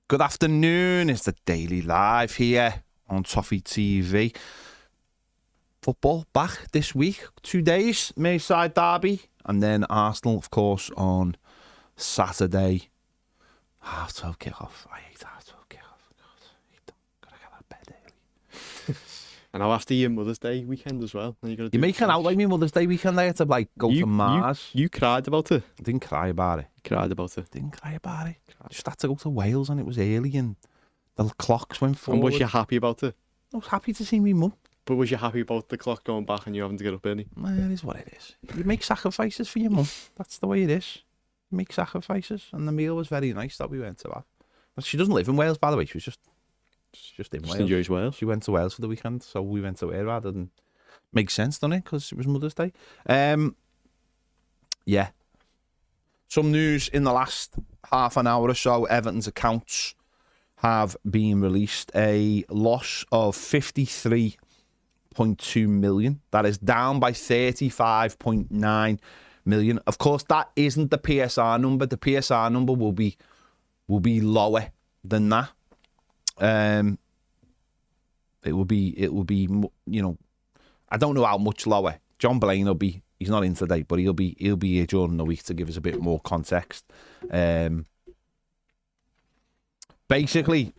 Good afternoon. It's the Daily Live here on Toffee TV. Football back this week. 2 days. Merseyside derby. And then Arsenal, of course, on Saturday. Half 12 kickoff. I hate half 12 kickoff. God, I hate them. Gotta get out of bed early. And now after your Mother's Day weekend as well. You're making out like me Mother's Day weekend there to like go to Mars. You cried about it. I didn't cry about it. Cried about it. Didn't cry about it. Just had to go to Wales and it was early and the clocks went forward. And was you happy about it? I was happy to see me mum. But was you happy about the clock going back and you having to get up early? Well, it is what it is. You make sacrifices for your mum. That's the way it is. You make sacrifices. And the meal was very nice that we went to have. But she doesn't live in Wales, by the way. She was just in Wales. Enjoys Wales. She went to Wales for the weekend, so we went to her rather than... Makes sense, doesn't it? Because it was Mother's Day. Yeah. Some news in the last half an hour or so. Everton's accounts have been released. A loss of 53.2 million. That is down by 35.9 million. Of course, that isn't the PSR number. The PSR number will be lower than that. It will be, you know, I don't know how much lower. John Blaine will be, he's not in today, but he'll be here during the week to give us a bit more context. Basically,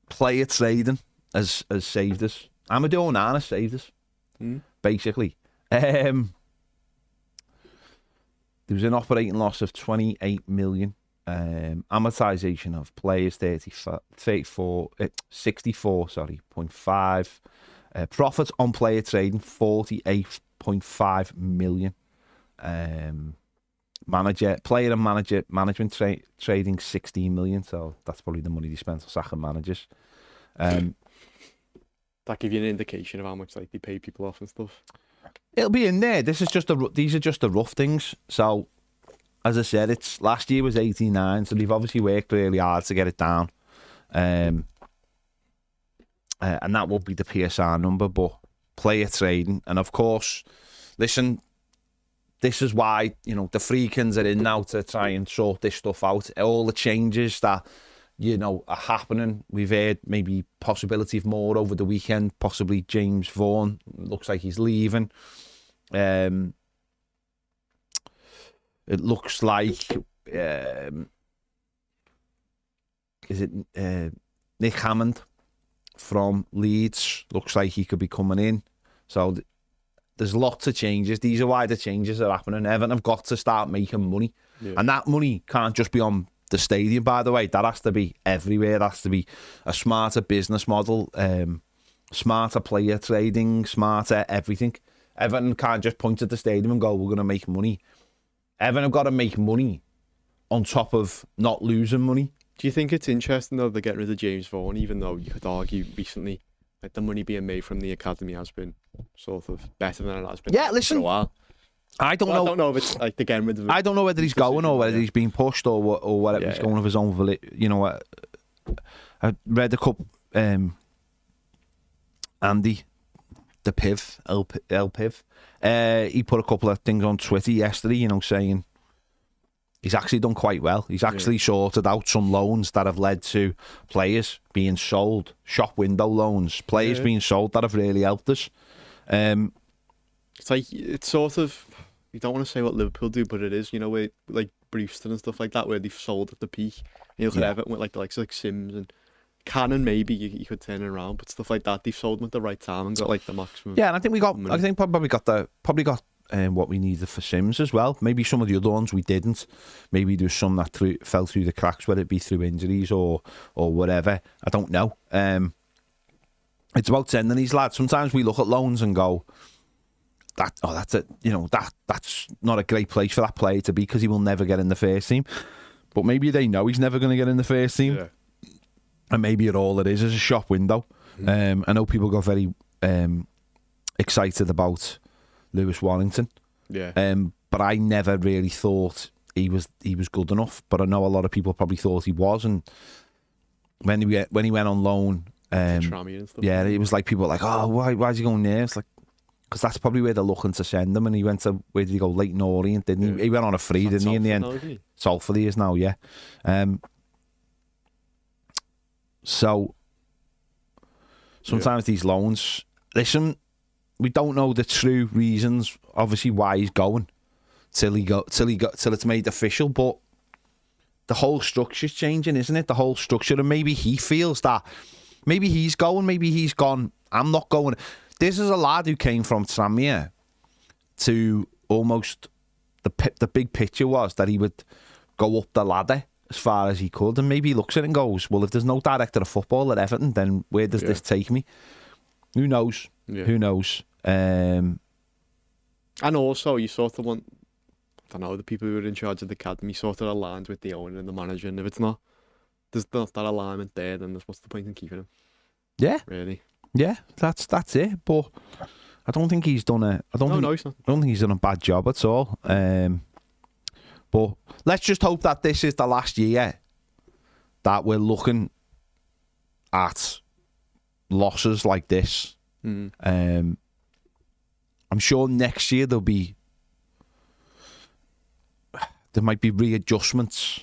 player trading has saved us. Amadou Onana saved us. Basically. There was an operating loss of 28 million. Amortization of players 64.5. Profit on player trading 48.5 million. Player and management trading 16 million. So that's probably the money they spent on sacking managers. That give you an indication of how much like they pay people off and stuff. It'll be in there. These are just the rough things. So, as I said, it's last year was 89, so they've obviously worked really hard to get it down. And that will be the PSR number, but player trading. And of course, listen, this is why, you know, the Friedkins are in now to try and sort this stuff out. All the changes that, you know, are happening. We've heard maybe possibility of more over the weekend. Possibly James Vaughan. Looks like he's leaving. It looks like, is it Nick Hammond from Leeds? Looks like he could be coming in. So there's lots of changes. These are why the changes are happening. Everton have got to start making money. Yeah. And that money can't just be on the stadium, by the way. That has to be everywhere. That has to be a smarter business model, smarter player trading, smarter everything. Everton can't just point at the stadium and go, we're going to make money. Everton have got to make money on top of not losing money. Do you think it's interesting, though, they're getting rid of James Vaughan, even though you could argue recently that the money being made from the academy has been sort of better than it has been for a while? I don't know. I don't know if it's like they're getting rid of him. I don't know whether he's going or whether he's being pushed or whether he's going of his own. You know, I read a couple. Andy, the Piv, El Piv, he put a couple of things on Twitter yesterday, you know, saying he's actually done quite well. He's actually sorted out some loans that have led to players being sold, shop window loans, players being sold that have really helped us. It's like, it's sort of, you don't want to say what Liverpool do, but it is, you know, where, like Brewston and stuff like that, where they've sold at the peak. You look at Everton with like the likes of like Sims and Cannon, maybe you could turn it around, but stuff like that, they've sold them at the right time and got like the maximum. Yeah, and I think probably got what we needed for Sims as well. Maybe some of the other ones we didn't. Maybe there's some that fell through the cracks, whether it be through injuries or whatever. I don't know. It's about sending these lads. Sometimes we look at loans and go, that's it. You know, that's not a great place for that player to be because he will never get in the first team. But maybe they know he's never going to get in the first team. Yeah. And maybe all it is a shop window. I know people got very excited about Lewis Warrington. Yeah. But I never really thought he was good enough. But I know a lot of people probably thought he was. And when he went on loan, and stuff, it was like people were like, oh, why is he going there? It's like, because that's probably where they're looking to send him. And he went to, where did he go? Leighton Orient, didn't he? He went on a free, didn't he, in the end? Salford he is now, yeah. So sometimes these loans, listen, we don't know the true reasons, obviously, why he's going till it's made official. But the whole structure's changing, isn't it? The whole structure, and maybe he feels that maybe he's going, maybe he's gone. I'm not going. This is a lad who came from Tranmere to almost the big picture was that he would go up the ladder as far as he could, and maybe he looks at it and goes, well, if there's no director of football at Everton, then where does this take me? Who knows? Who knows? And also, you sort of want, I don't know, the people who are in charge of the academy sort of aligned with the owner and the manager, and if it's not, there's not that alignment there, then what's the point in keeping him? Yeah. Really? Yeah, that's it. But I don't think he's done a. I don't think he's done a bad job at all. But let's just hope that this is the last year that we're looking at losses like this. I'm sure next year there might be readjustments.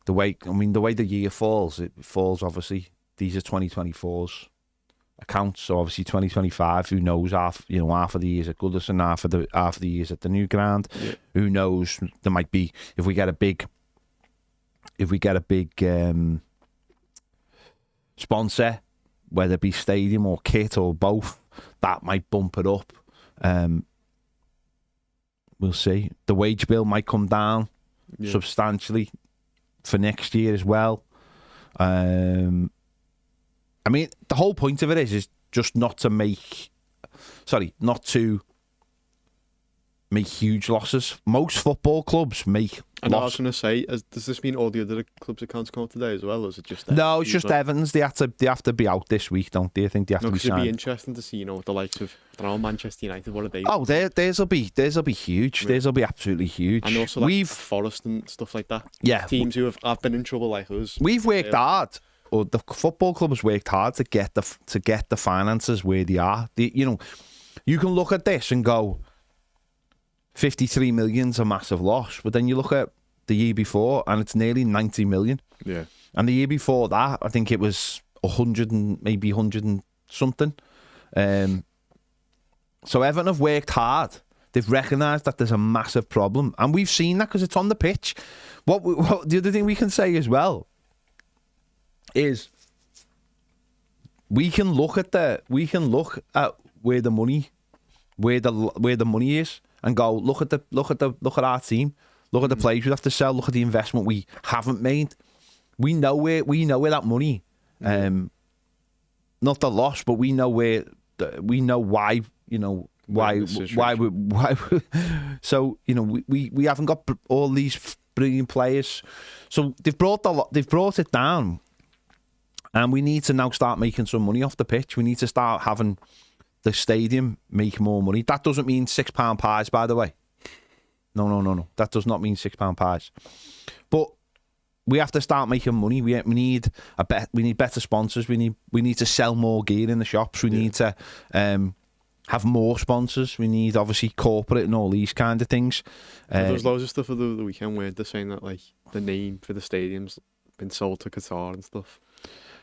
The way the year falls, it falls obviously. These are 2024's accounts, so obviously 2025. Who knows? Half of the years at Goodison, half of the years at the new ground. Yeah. Who knows? There might be if we get a big sponsor, whether it be stadium or kit or both, that might bump it up. We'll see. The wage bill might come down substantially for next year as well. I mean, the whole point of it is just not to make huge losses. Most football clubs make And I was going to say, does this mean all the other clubs' accounts come out today as well, or is it just No, it's just Everton's. They have to be out this week, don't they? I think they have to be signed. It'd be interesting to see, the likes of, I don't know, Manchester United, what are they? Oh, theirs will be huge. Theirs will be absolutely huge. And also like Forest and stuff like that. Yeah. Teams who have been in trouble like us. We've worked hard. Or the football club has worked hard to get the finances where they are. You can look at this and go, 53 million's a massive loss, but then you look at the year before and it's nearly 90 million. Yeah. And the year before that, I think it was 100 and maybe 100 and something. So Everton have worked hard. They've recognised that there's a massive problem, and we've seen that because it's on the pitch. What the other thing we can say as well is we can look at where the money is and go look at our team, look at the players we have to sell, look at the investment we haven't made. We know where that money, not the loss, but we know why. So we haven't got all these brilliant players. So they've brought it down. And we need to now start making some money off the pitch. We need to start having the stadium make more money. That doesn't mean £6 pies, by the way. No. That does not mean £6 pies. But we have to start making money. We need better sponsors. We need to sell more gear in the shops. We need to have more sponsors. We need obviously corporate and all these kind of things. There's loads of stuff for the weekend where they're saying that like the name for the stadium's been sold to Qatar and stuff.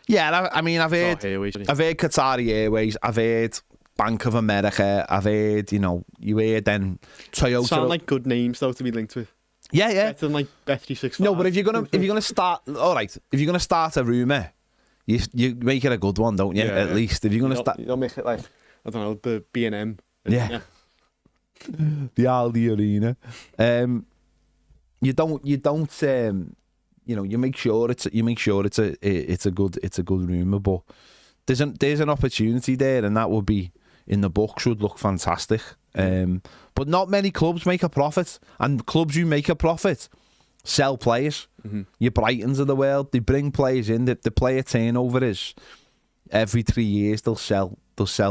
Yeah, I mean, I've heard Qatari Airways, I've heard Bank of America, I've heard, you hear then Toyota. Sound like good names though to be linked with. Yeah. Better than like Bet365. No, but if you're gonna start, all right, if you're gonna start a rumour, you make it a good one, don't you? Yeah, at least if you're gonna start, you don't make it like, I don't know, the B&M. Yeah. The Aldi Arena. You make sure it's a good rumour, but there's an opportunity there, and that would be in the books, would look fantastic. But not many clubs make a profit, and clubs who make a profit sell players. Mm-hmm. Your Brightons of the world, they bring players in. The player turnover is every 3 years they'll sell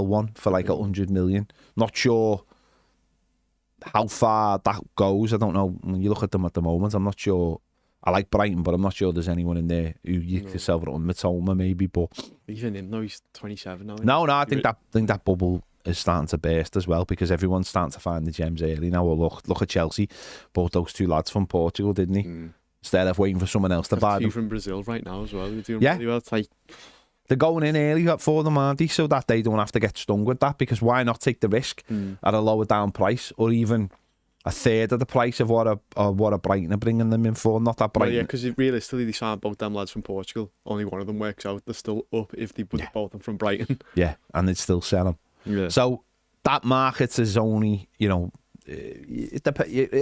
one for like 100 million. Not sure how far that goes. I don't know. When you look at them at the moment, I'm not sure. I like Brighton, but I'm not sure there's anyone in there who you could sell for on Matoma maybe. But even him, no, he's 27 now. No, I think that bubble is starting to burst as well, because everyone's starting to find the gems early now. Well, look at Chelsea, bought those two lads from Portugal, didn't he? instead of waiting for someone else to buy Two them. from Brazil right now as well. They're doing Yeah. really well. It's like, They're going in early for them, aren't they? So that they don't have to get stung with that, because why not take the risk at a lower down price, or even a third of the price of what a Brighton are bringing them in for? Not that well, Brighton. yeah, because realistically, they signed both them lads from Portugal. Only one of them works out. They're still up if they put both them from Brighton. Yeah, and they'd still sell them. Yeah. So that market is only, it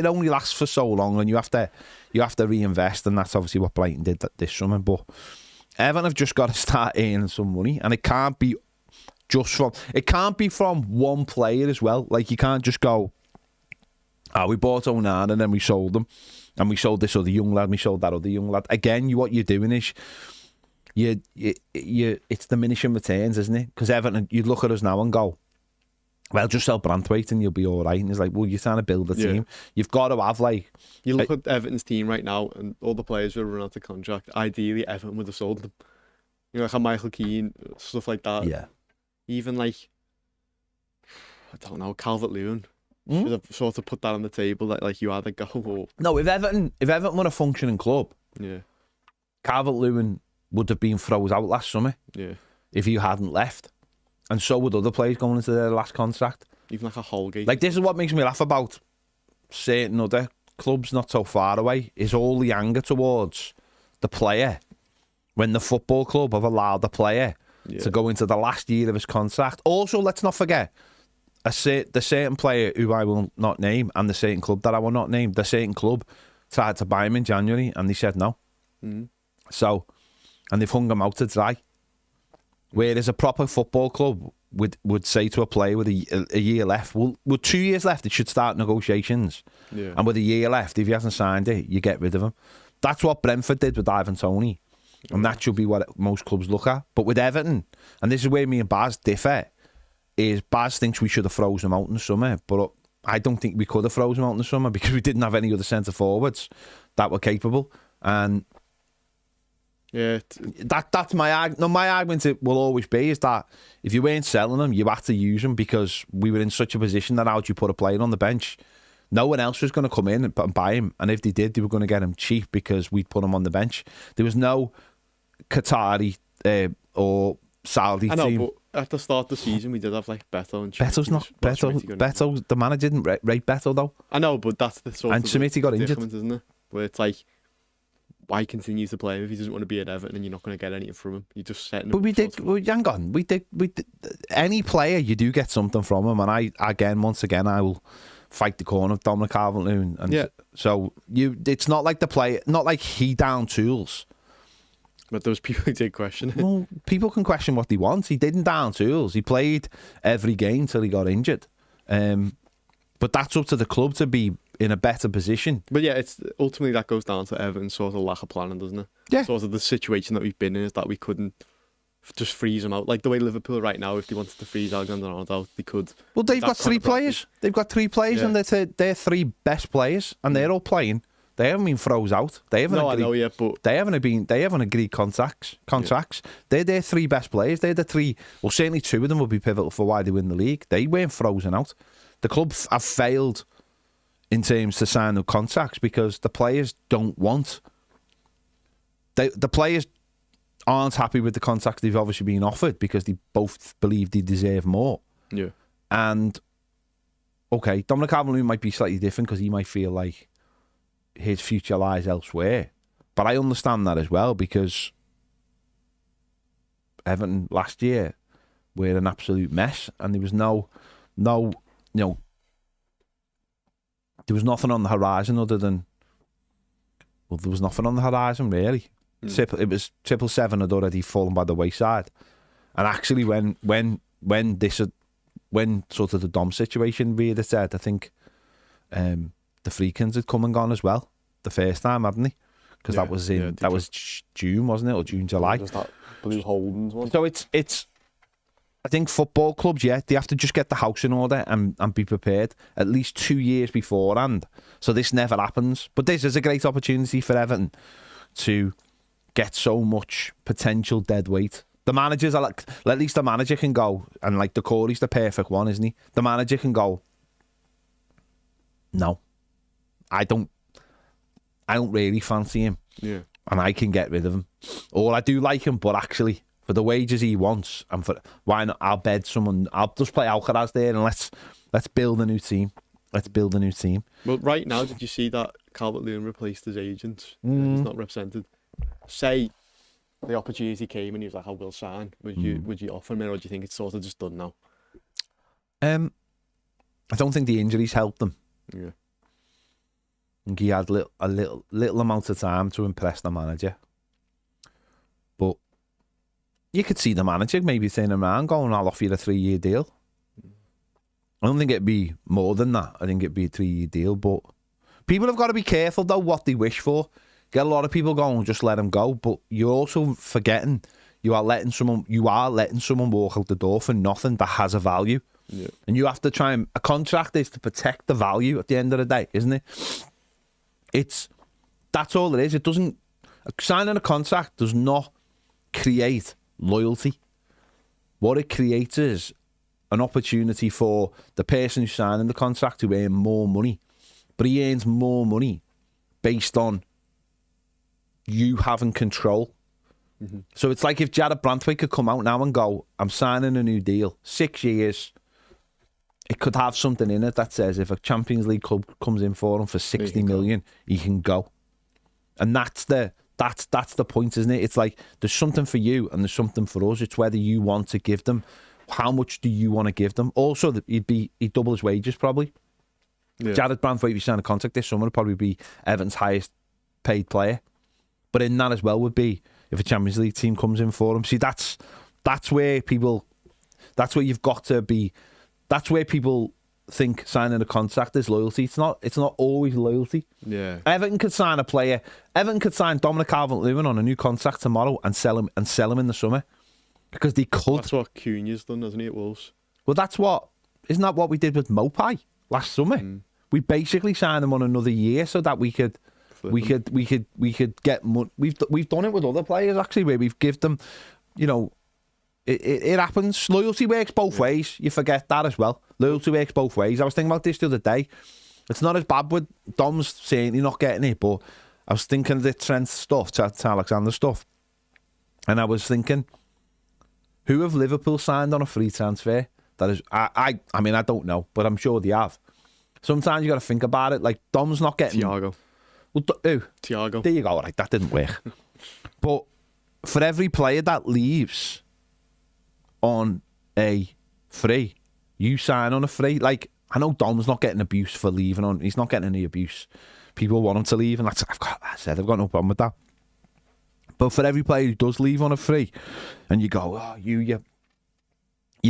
only lasts for so long, and you have to reinvest, and that's obviously what Brighton did this summer. But Everton have just got to start earning some money, and it can't be from one player as well. Like, you can't just go, we bought Onana and then we sold them, and we sold this other young lad, we sold that other young lad. Again, what you're doing is it's diminishing returns, isn't it? Because Everton, you look at us now and go, well, just sell Branthwaite and you'll be all right. And it's like, well, you're trying to build a team. You've got to have, like... You look at Everton's team right now, and all the players who are running out of contract, ideally, Everton would have sold them. Like a Michael Keane, stuff like that. Yeah. Even, like, I don't know, Calvert-Lewin. Should have sort of put that on the table, like you either go or... No, if Everton were a functioning club, Calvert-Lewin would have been froze out last summer if he hadn't left. And so would other players going into their last contract. Even like a Holgate. Like, this is what makes me laugh about certain other clubs not so far away, is all the anger towards the player when the football club have allowed the player to go into the last year of his contract. Also, let's not forget, the certain player who I will not name, and the certain club that I will not name, the certain club tried to buy him in January and they said no. So, and they've hung him out to dry. Whereas a proper football club would say to a player with a year left, well, with 2 years left, it should start negotiations. Yeah. And with a year left, if he hasn't signed it, you get rid of him. That's what Brentford did with Ivan Toney. And that should be what most clubs look at. But with Everton, and this is where me and Baz differ, is Baz thinks we should have frozen him out in the summer, but I don't think we could have frozen him out in the summer because we didn't have any other centre forwards that were capable. And that's my argument. No, my argument will always be is that if you weren't selling them, you had to use them, because we were in such a position that how do you put a player on the bench? No one else was going to come in and buy him, and if they did, they were going to get him cheap because we'd put him on the bench. There was no Qatari or Saudi team. I know, but at the start of the season, we did have like Beto and Beto's not Beto. The manager didn't rate Beto though. I know, but that's the sort and of Smitty got injured, isn't it? Where it's like, why continue to play him if he doesn't want to be at Everton and you're not going to get anything from him? You're just setting him. But we did. Hang on, we did. Any player, you do get something from him, and once again, I will fight the corner of Dominic Calvert-Lewin. And so it's not like the player, not like he down tools. But those people who did question it. Well, people can question what they want. He didn't down tools. He played every game till he got injured. But that's up to the club to be in a better position. But yeah, it's ultimately that goes down to Everton's sort of lack of planning, doesn't it? Yeah. Sort of the situation that we've been in is that we couldn't just freeze them out. Like the way Liverpool right now, if they wanted to freeze Alexander-Arnold out, they could. Well, they've got three players. They've got three players, and they're three best players, and they're all playing. They haven't been froze out. They haven't. No, I know, yeah, but they haven't agreed contracts. Yeah. They're their three best players. They're the three. Well, certainly two of them will be pivotal for why they win the league. They weren't frozen out. The club have failed in terms to sign the contracts because the players don't want. The players aren't happy with the contracts they've obviously been offered because they both believe they deserve more. Yeah. And okay, Dominic Calvert-Lewin might be slightly different because he might feel like his future lies elsewhere. But I understand that as well, because Everton last year were an absolute mess, and there was no, there was nothing on the horizon other than, well, there was nothing on the horizon really. It was 777 had already fallen by the wayside, and actually when sort of the Dom situation reared its head, I think the Friedkins had come and gone as well the first time, hadn't they? Because that was June, wasn't it, or June, July? Just that Blue Holdens one. So it's I think football clubs, they have to just get the house in order and be prepared at least 2 years beforehand, so this never happens. But this is a great opportunity for Everton to get so much potential dead weight. The managers are like, at least the manager can go, and like the Corey's the perfect one, isn't he? The manager can go, no, I don't I don't really fancy him. Yeah. And I can get rid of him. Or I do like him, but actually, for the wages he wants, and for why not? I'll bed someone. I'll just play Alcaraz there, and let's build a new team. Let's build a new team. Well, right now, did you see that Calvert-Lewin replaced his agent? He's not represented. Say the opportunity came and he was like, "I will sign." Would you offer him, or do you think it's sort of just done now? I don't think the injuries helped him. Yeah. I think he had a little amount of time to impress the manager. But you could see the manager maybe saying around, going, "I'll offer you a 3-year deal." I don't think it'd be more than that. I think it'd be a 3-year deal. But people have got to be careful, though, what they wish for. Get a lot of people going, just let him go. But you're also forgetting you are letting someone walk out the door for nothing that has a value. Yeah. And you have to try and... A contract is to protect the value at the end of the day, isn't it? That's all it is. It doesn't... Signing a contract does not create loyalty. What it creates is an opportunity for the person who's signing the contract to earn more money. But he earns more money based on you having control. Mm-hmm. So it's like if Jared Brantwaite could come out now and go, "I'm signing a new deal, 6 years." It could have something in it that says if a Champions League club comes in for him for 60 million, he can go. And that's the point, isn't it? It's like there's something for you and there's something for us. It's whether you want to give them. How much do you want to give them? Also, he'd double his wages probably. Yeah. Jared Brantwaite, if he signed a contract this summer, would probably be Everton's highest paid player. But in that as well would be if a Champions League team comes in for him. See, that's where you've got to be. That's where people think signing a contract is loyalty. It's not always loyalty. Yeah. Everton could sign a player. Everton could sign Dominic Calvert-Lewin on a new contract tomorrow and sell him in the summer. Because they could. That's what Cunha's done, hasn't he, at Wolves? Well, isn't that what we did with Mopai last summer? We basically signed him on another year so that we could get money. We've done it with other players actually, where we've given them, it happens. Loyalty works both ways. You forget that as well. Loyalty works both ways. I was thinking about this the other day. It's not as bad with Dom's saying you're not getting it, but I was thinking of the Trent stuff, Trent Alexander stuff, and I was thinking, who have Liverpool signed on a free transfer? That is, I mean, I don't know, but I'm sure they have. Sometimes you got to think about it. Like Dom's not getting Thiago. Well, who? Thiago. There you go. Right, that didn't work. But for every player that leaves on a free, you sign on a free. Like I know Dom's not getting abuse for leaving on. He's not getting any abuse. People want him to leave, and I've got no problem with that. But for every player who does leave on a free, and you go, "Oh, you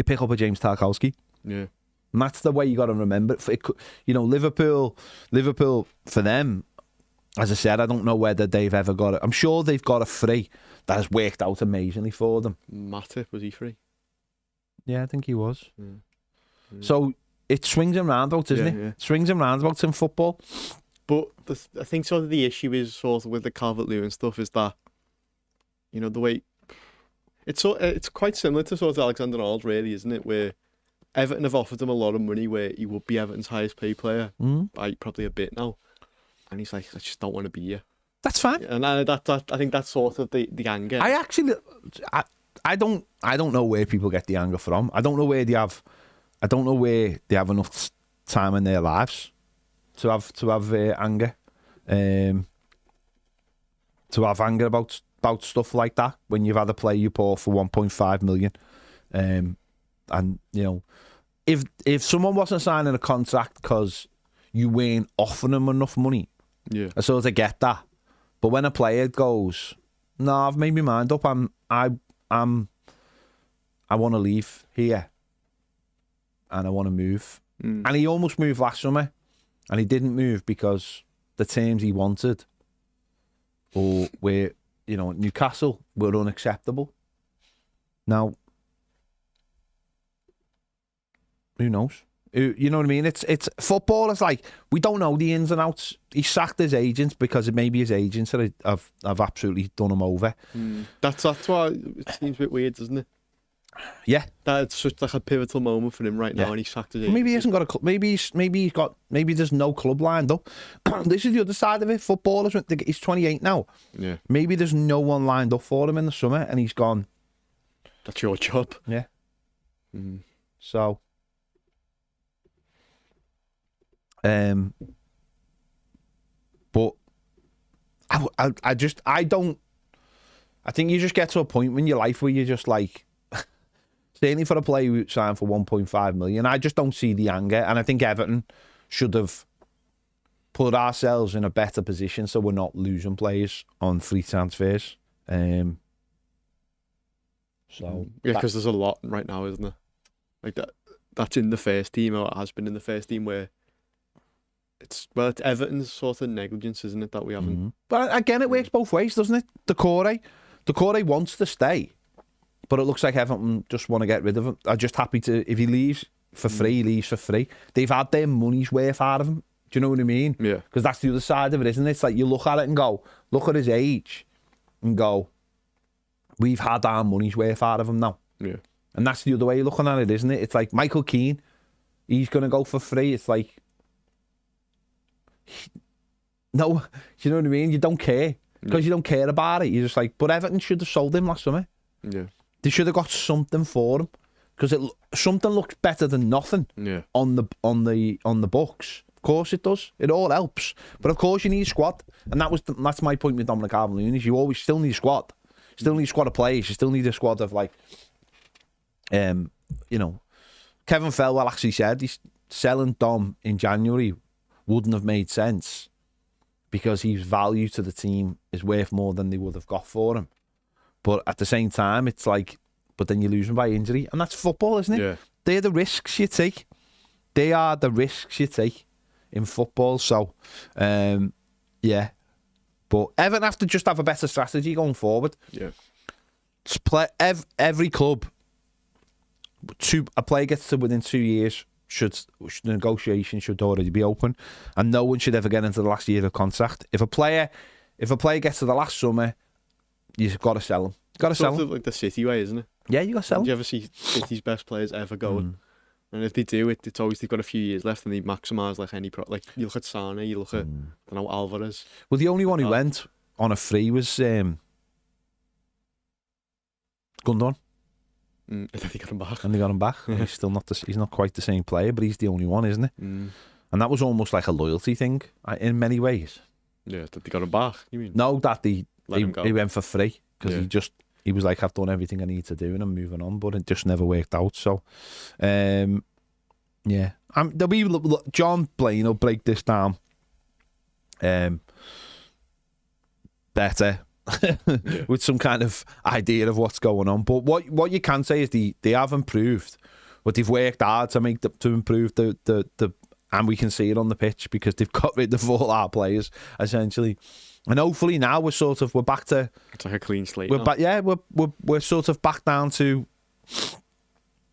pick up a James Tarkowski." Yeah. And that's the way you got to remember it. Liverpool for them, as I said, I don't know whether they've ever got it. I'm sure they've got a free that has worked out amazingly for them. Matip, was he free? Yeah, I think he was. Yeah. So it swings and roundabouts, isn't it? Yeah. Swings and roundabouts in football. But I think sort of the issue is sort of with the Calvert-Lewin stuff is that, the way it's quite similar to sort of Alexander-Arnold, really, isn't it? Where Everton have offered him a lot of money, where he would be Everton's highest paid player by probably a bit now, and he's like, "I just don't want to be here." That's fine. And I think that's sort of the anger. I don't know where people get the anger from. I don't know where they have enough time in their lives to have anger, to have anger about stuff like that when you've had a player you bought for 1.5 million, and if someone wasn't signing a contract because you weren't offering them enough money, yeah, I sort of get that. But when a player goes, "No, I've made my mind up. I want to leave here, and I want to move," and he almost moved last summer, and he didn't move because the terms he wanted, or where Newcastle were unacceptable. Now, who knows? You know what I mean? It's football. It's like we don't know the ins and outs. He sacked his agents because maybe his agents have absolutely done him over. That's why it seems a bit weird, doesn't it? Yeah. That's such like a pivotal moment for him right now, and he's sacked his Maybe he agency. hasn't got a club. Maybe there's no club lined up. This is the other side of it. Footballers, he's 28 now. Yeah, Maybe there's no one lined up for him in the summer, and he's gone. that's your job. Yeah. Mm. So, but I don't. I think you just get to a point in your life where you're just like, certainly for a player who signed for 1.5 million, I just don't see the anger. And I think Everton should have put ourselves in a better position so we're not losing players on free transfers. So Yeah, because there's a lot right now, isn't there? Like that's in the first team, or it has been in the first team, where it's Everton's sort of negligence, isn't it, that we haven't. Mm-hmm. But again, it works both ways, doesn't it? Decore wants to stay, but it looks like Everton just want to get rid of him. I'm just happy to, if he leaves for free, he leaves for free. They've had their money's worth out of him. Do you know what I mean? Yeah. Because that's the other side of it, isn't it? It's like you look at it and go, look at his age, and go, we've had our money's worth out of him now. Yeah. And that's the other way you're looking at it, isn't it? It's like Michael Keane, he's going to go for free. It's like, no, do you know what I mean? You don't care. Because you don't care about it. You're just like, but Everton should have sold him last summer. Yeah. They should have got something for him. Because something looks better than nothing on the books. Of course it does. It all helps. But of course you need a squad. And that's my point with Dominic Calvert-Lewin, is you always still need a squad. Still need a squad of players. You still need a squad of, like, Kevin Felwell actually said he's selling Dom in January wouldn't have made sense because his value to the team is worth more than they would have got for him. But at the same time, it's like, but then you lose him by injury. And that's football, isn't it? Yeah. They're the risks you take. They are the risks you take in football. So, yeah. But Everton have to just have a better strategy going forward. Yeah. To play every club, a player gets to within 2 years, the negotiation should already be open, and no one should ever get into the last year of contract. If a player gets to the last summer, you've got to sell him. Got to sell him. Sort of like the City way, isn't it? Yeah, you got to sell him. Do you ever see City's best players ever going? And if they do, it's always they've got a few years left and they maximise like any like you look at Sane, you look at I don't know, Alvarez. Well, the only one who went on a free was Gundogan. And then they got him back. And they got him back. He's still not he's not quite the same player, but he's the only one, isn't it? And that was almost like a loyalty thing in many ways. Yeah, that they got him back. You mean? No, that he went for free because he was like, I've done everything I need to do and I'm moving on, but it just never worked out. So, yeah, there'll be John Blaine will break this down better. With some kind of idea of what's going on. But what you can say is they have improved, but they've worked hard to improve the and we can see it on the pitch because they've got rid of all our players essentially, and hopefully now we're back to, it's like a clean slate. We're back, yeah, we're sort of back down to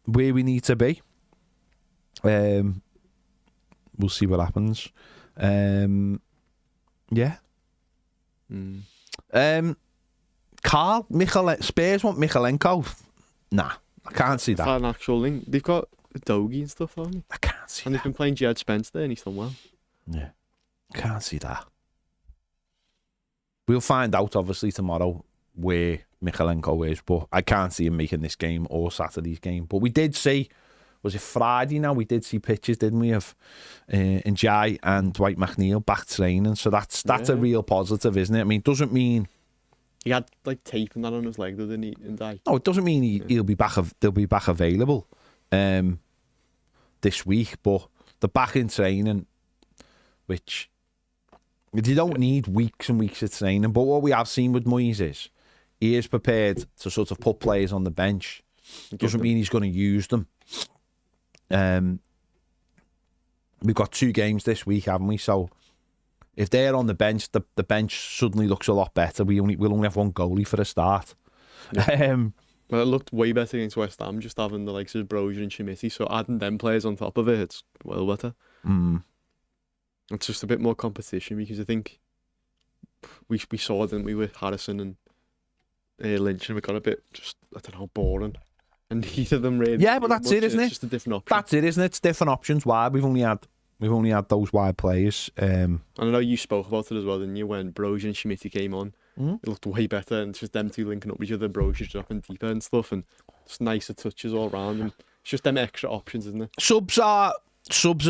where we need to be. We'll see what happens. Yeah. Carl, Spurs want Michalenko. Nah, I can't see that. That's an actual link. They've got Dogie and stuff, haven't they? I can't see and that. they've been playing Jed Spence there and he's done well. Yeah, can't see that. We'll find out obviously tomorrow where Michalenko is, but I can't see him making this game or Saturday's game. But we did see, was it Friday now? We did see pictures, didn't we, of Njai and Dwight McNeil back training. So that's a real positive, isn't it? I mean, it doesn't mean he had like tape and that on his leg, didn't he? No, it doesn't mean he'll be back. They'll be back available this week, but they're back in training, which you don't need weeks and weeks of training. But what we have seen with Moyes is he is prepared to sort of put players on the bench. It doesn't mean he's going to use them. We've got 2 games this week, haven't we? So if they're on the bench, the bench suddenly looks a lot better. We'll only have one goalie for a start. Yeah. Well, it looked way better against West Ham, just having the likes of Brozier and Schmidt. So adding them players on top of it, it's well better. It's just a bit more competition because I think we saw, didn't we, with Harrison and Lynch, and we got a bit just, I don't know, boring. and neither of them really. Yeah, but that's it, isn't it? It's just a different option. That's it, isn't it? It's different options. Why we've only had those wide players. And I know you spoke about it as well, didn't you? When Brozier and Schmidt came on, it looked way better, and it's just them two linking up with each other. Brozier dropping deeper and stuff, and just nicer touches all round. And it's just them extra options, isn't it? Subs are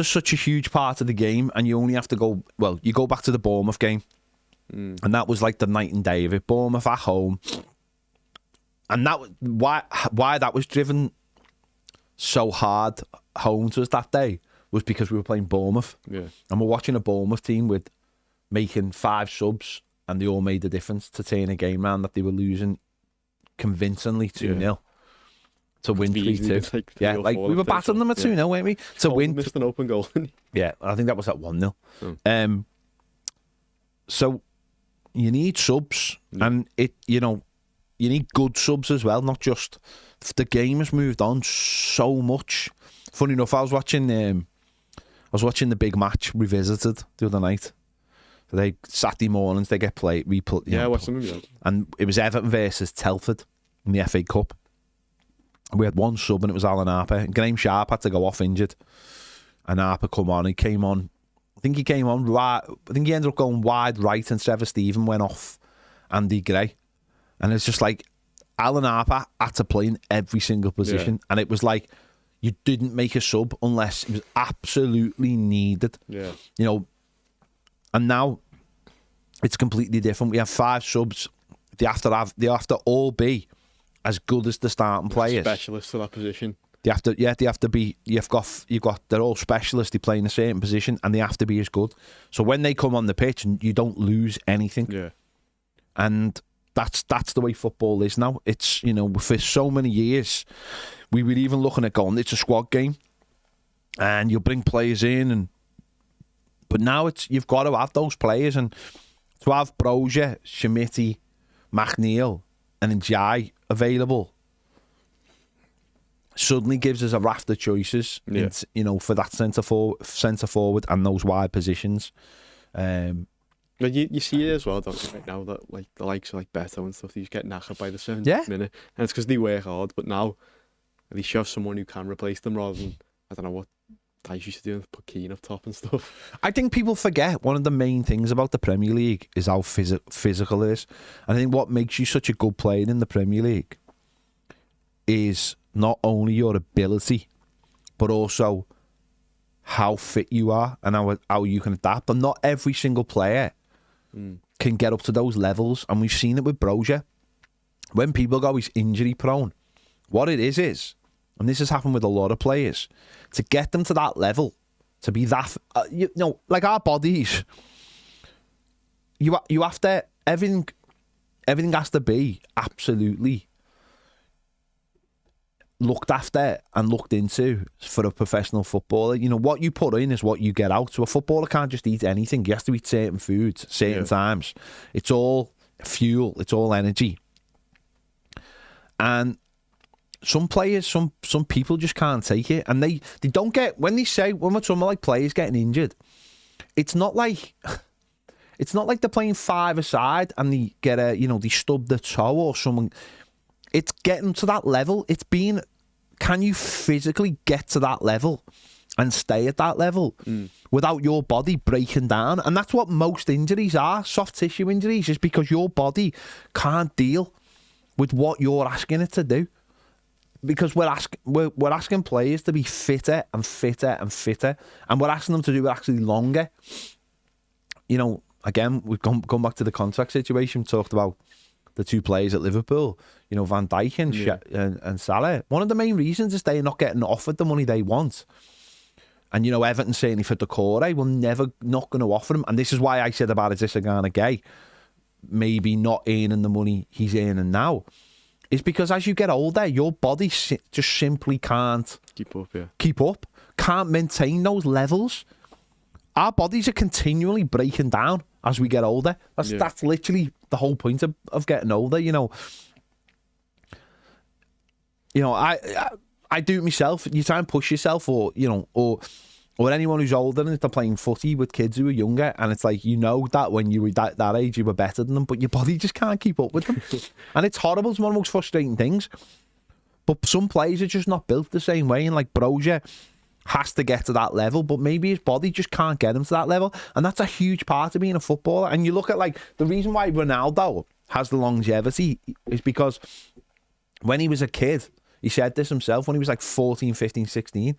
such a huge part of the game, and you only have to go. Well, you go back to the Bournemouth game, and that was like the night and day of it. Bournemouth at home, and that why that was driven so hard home to us that day was because we were playing Bournemouth, and we're watching a Bournemouth team with making 5 subs, and they all made the difference to turn a game round that they were losing convincingly 2-0. To win 3-2. Like we were battering them at 2-0, weren't we? To win. Missed an open goal. Yeah, I think that was at 1-0. So you need subs, and you need good subs as well, not just. The game has moved on so much. Funny enough, I was watching the big match revisited the other night. So Saturday mornings they get played. I watched them. Yeah. And it was Everton versus Telford in the FA Cup. We had one sub and it was Alan Harper. Graham Sharp had to go off injured, and Harper come on. He came on. I think he came on right. I think he ended up going wide right, and Trevor Stephen went off Andy Gray, and it's just like Alan Harper had to play in every single position, and it was like you didn't make a sub unless it was absolutely needed. Yeah, and now it's completely different. We have 5 subs. They have to all be as good as the starting players. Specialists for that position. They have to be. They're all specialists. They play in a certain position, and they have to be as good. So when they come on the pitch, you don't lose anything. Yeah, and that's the way football is now. It's for so many years, we were even looking at going. It's a squad game, and you bring players in, but now you've got to have those players, and to have Brozier, Schmidt, McNeil, and Njai available suddenly gives us a raft of choices, for that centre forward and those wide positions. But you see it as well, don't you, right now, that like the likes of like Beto and stuff, they just get knackered by the 70th minute, and it's because they work hard. But now at least you have someone who can replace them, rather than I don't know what Dice used to do, put Keane up top and stuff. I think people forget one of the main things about the Premier League is how physical it is. And I think what makes you such a good player in the Premier League is not only your ability, but also how fit you are and how you can adapt. And not every single player can get up to those levels. And we've seen it with Brozier. When people go, he's injury prone, what it is, and this has happened with a lot of players, to get them to that level, to be that, like our bodies, you have to, everything has to be absolutely looked after and looked into for a professional footballer. What you put in is what you get out. So a footballer can't just eat anything. He has to eat certain foods, certain times. It's all fuel. It's all energy. And some players, some people just can't take it, and they don't get, when we're talking about like players getting injured, it's not like they're playing 5-a-side and they get they stub their toe or something. It's getting to that level. Can you physically get to that level and stay at that level without your body breaking down? And that's what most injuries are, soft tissue injuries, is because your body can't deal with what you're asking it to do. Because we're asking players to be fitter and fitter and fitter, and we're asking them to do it actually longer. Again, we've gone back to the contract situation. We talked about the 2 players at Liverpool, Van Dijk and Salah. One of the main reasons is they're not getting offered the money they want. And, Everton certainly for Decore will not going to offer him. And this is why I said about Adesanya Gay maybe not earning the money he's earning now. Is because as you get older, your body just simply can't keep up, can't maintain those levels. Our bodies are continually breaking down as we get older. That's literally the whole point of getting older. I do it myself. You try and push yourself, or anyone who's older and they're playing footy with kids who are younger, and it's like, that when you were that age you were better than them, but your body just can't keep up with them. And it's horrible. It's one of the most frustrating things. But some players are just not built the same way, and like Brozier has to get to that level, but maybe his body just can't get him to that level, and that's a huge part of being a footballer. And you look at like the reason why Ronaldo has the longevity is because when he was a kid, he said this himself, when he was like 14, 15, 16,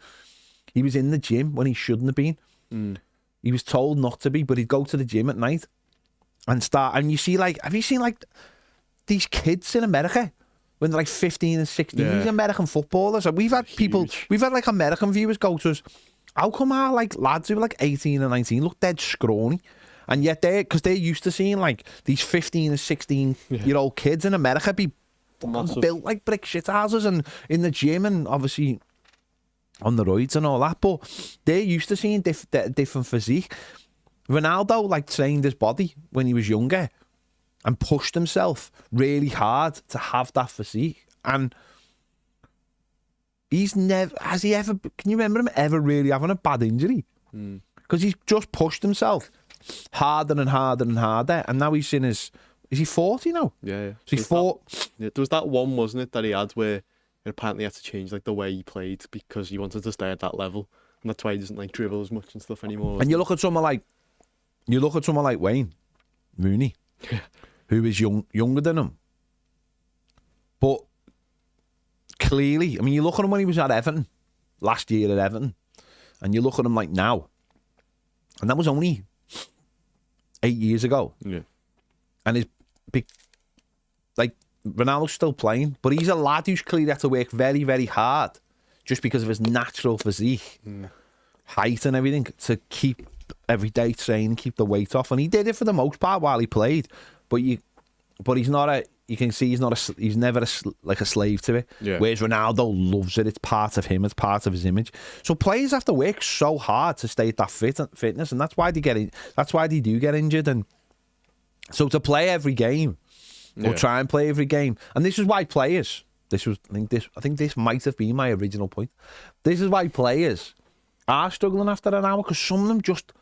he was in the gym when he shouldn't have been. He was told not to be, but he'd go to the gym at night and start. And you see, like, have you seen like these kids in America when they're like 15 and 16? Yeah. These American footballers. And we've had people, we've had like American viewers go to us. How come our like lads who are like 18 and 19 look dead scrawny? And yet because they're used to seeing like these 15 and 16-year-old kids in America be built like brick shit houses and in the gym and obviously on the roids and all that, but they're used to seeing different physique. Ronaldo like trained his body when he was younger and pushed himself really hard to have that physique, and he's never, has he ever, can you remember him ever really having a bad injury? Because he's just pushed himself harder and harder and harder, and now he's in his, is he 40 now? Yeah. So he's 40. There was that one, wasn't it, that he had where it apparently had to change like the way he played because he wanted to stay at that level, and that's why he doesn't like dribble as much and stuff anymore. And you look at someone like Wayne Rooney, who is younger than him, but clearly, I mean, you look at him when he was at Everton last year at Everton, and you look at him like now, and that was only 8 years ago. Yeah, and his big, like, Ronaldo's still playing, but he's a lad who's clearly had to work very, very hard just because of his natural physique, height and everything, to keep every day training, keep the weight off. And he did it for the most part while he played, but he's not a, you can see he's never like a slave to it. Yeah. Whereas Ronaldo loves it. It's part of him. It's part of his image. So players have to work so hard to stay at that fitness, and that's why they do get injured. And so to play every game, or try and play every game, and this is why players. I think this might have been my original point. This is why players are struggling after an hour, because some of them just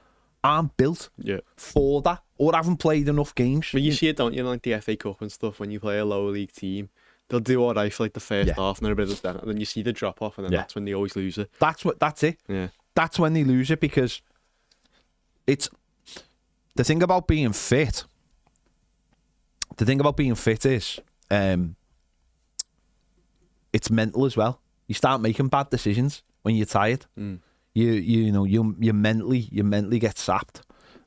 aren't built for that, or haven't played enough games. But you see it, don't you? Like the FA Cup and stuff. When you play a lower league team, they'll do all right for like the first half, and then you see the drop off, and then that's when they always lose it. That's it. Yeah, that's when they lose it, because it's the thing about being fit. The thing about being fit is, it's mental as well. You start making bad decisions when you're tired. You mentally get sapped.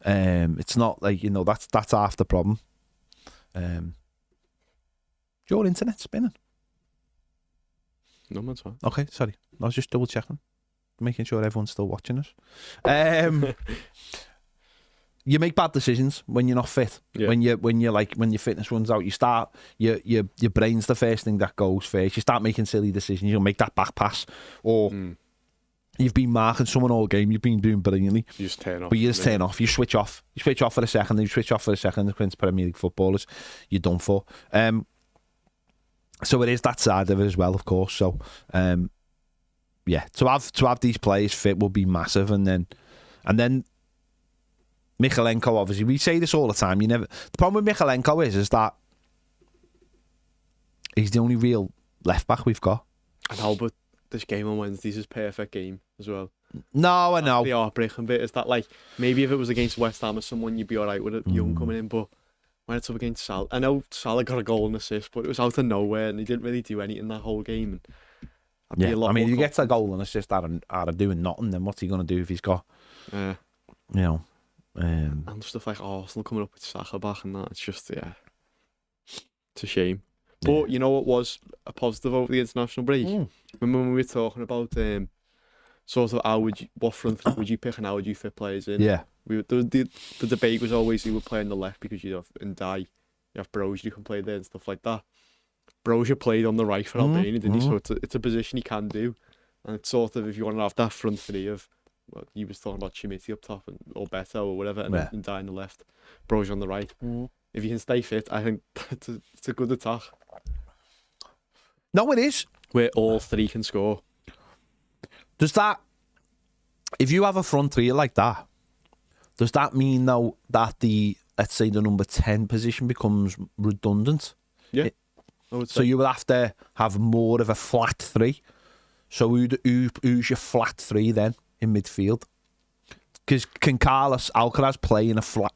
It's not like, that's half the problem. Your internet spinning? No, that's fine. Okay, sorry. I was just double checking, making sure everyone's still watching us. You make bad decisions when you're not fit. Yeah. When your fitness runs out, you start your brain's the first thing that goes first. You start making silly decisions. You'll make that back pass, or you've been marking someone all game. You've been doing brilliantly. You just turn off. But you just turn off. You switch off. You switch off for a second. Then you switch off for a second. Against Premier League footballers, you're done for. So it is that side of it as well, of course. So to have these players fit will be massive, and then. Michalenko, obviously, we say this all the time. The problem with Michalenko is that he's the only real left back we've got. I know, but this game on Wednesday is his perfect game as well. No, I know. The heartbreaking bit is that, like, maybe if it was against West Ham or someone, you'd be all right with it, Young coming in. But when it's up against Salah, I know Salah got a goal and assist, but it was out of nowhere, and he didn't really do anything that whole game. And if he gets a goal and assist out of doing nothing, then what's he going to do if he's got, and stuff like Arsenal coming up with Saka back and that, it's just, it's a shame. But you know what was a positive over the international break? Remember when we were talking about sort of what front three would you pick and how would you fit players in? Yeah. The debate was always who would play on the left, because you have Ndai, you have Brozier who can play there and stuff like that. Brozier played on the right for Albania, didn't he? So it's a position he can do, and it's sort of, if you want to have that front three of, well, you was talking about Chimiti up top or Beto or whatever, and then Ndai on the left, Brozier on the right. If you can stay fit, I think it's a good attack. No, it is. Where all three can score. Does that, if you have a front three like that, does that mean though that let's say the number 10 position becomes redundant? Yeah. I would So say. you would have to have more of a flat three. So who's your flat three then in midfield? Because can Carlos Alcaraz play in a flat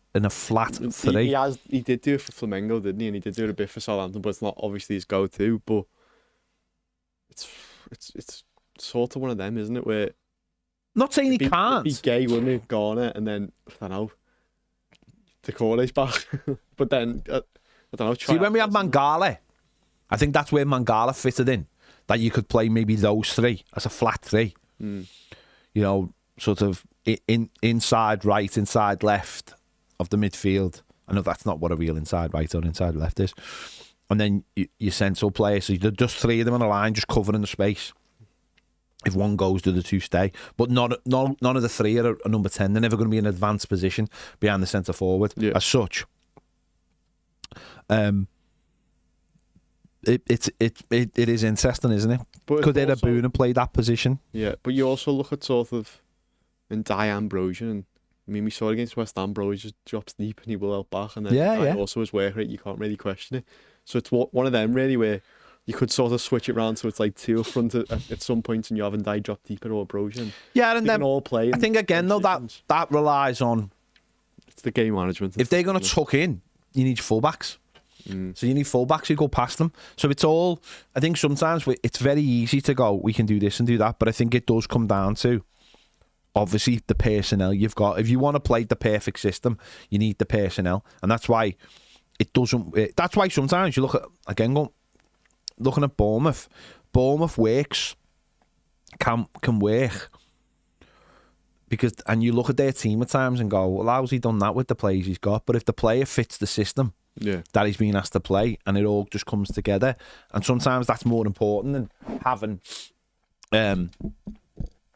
three? He did do it for Flamengo, didn't he? And he did do it a bit for Southampton, but it's not obviously his go-to. But it's sort of one of them, isn't it? Where Not saying he can't. It'd be gay, wouldn't it? Garner, and then I don't know, Decore's back. But then I don't know. See, when we had Mangala, I think that's where Mangala fitted in. That you could play maybe those three as a flat three. Mm. You know, sort of inside right, inside left of the midfield. I know that's not what a real inside right or inside left is. And then your central players, so just three of them on a line, just covering the space. If one goes, do the two stay. But none of the three are a number 10. They're never going to be in an advanced position behind the centre forward as such. It is interesting, isn't it? But Could Ida Boone play that position? Yeah, but you also look at sort of in Ambrosian, and I mean we saw against West Ham, Bro, he just drops deep and he will out back, and then also his work rate, you can't really question it. So it's one of them really where you could sort of switch it around so it's like two up front at some points and you having Die drop deeper or Ambrosian. Yeah, and then all play. I think again though that relies on it's the game management. If they're going to tuck in, you need fullbacks. So you need fullbacks who go past them. So it's all, I think sometimes it's very easy to go, we can do this and do that, but I think it does come down to obviously the personnel you've got. If you want to play the perfect system, you need the personnel, and that's why it doesn't. That's why sometimes you look at looking at Bournemouth. Bournemouth works, can work because, and you look at their team at times and go, well, how's he done that with the players he's got? But if the player fits the system that he's been asked to play, and it all just comes together, and sometimes that's more important than having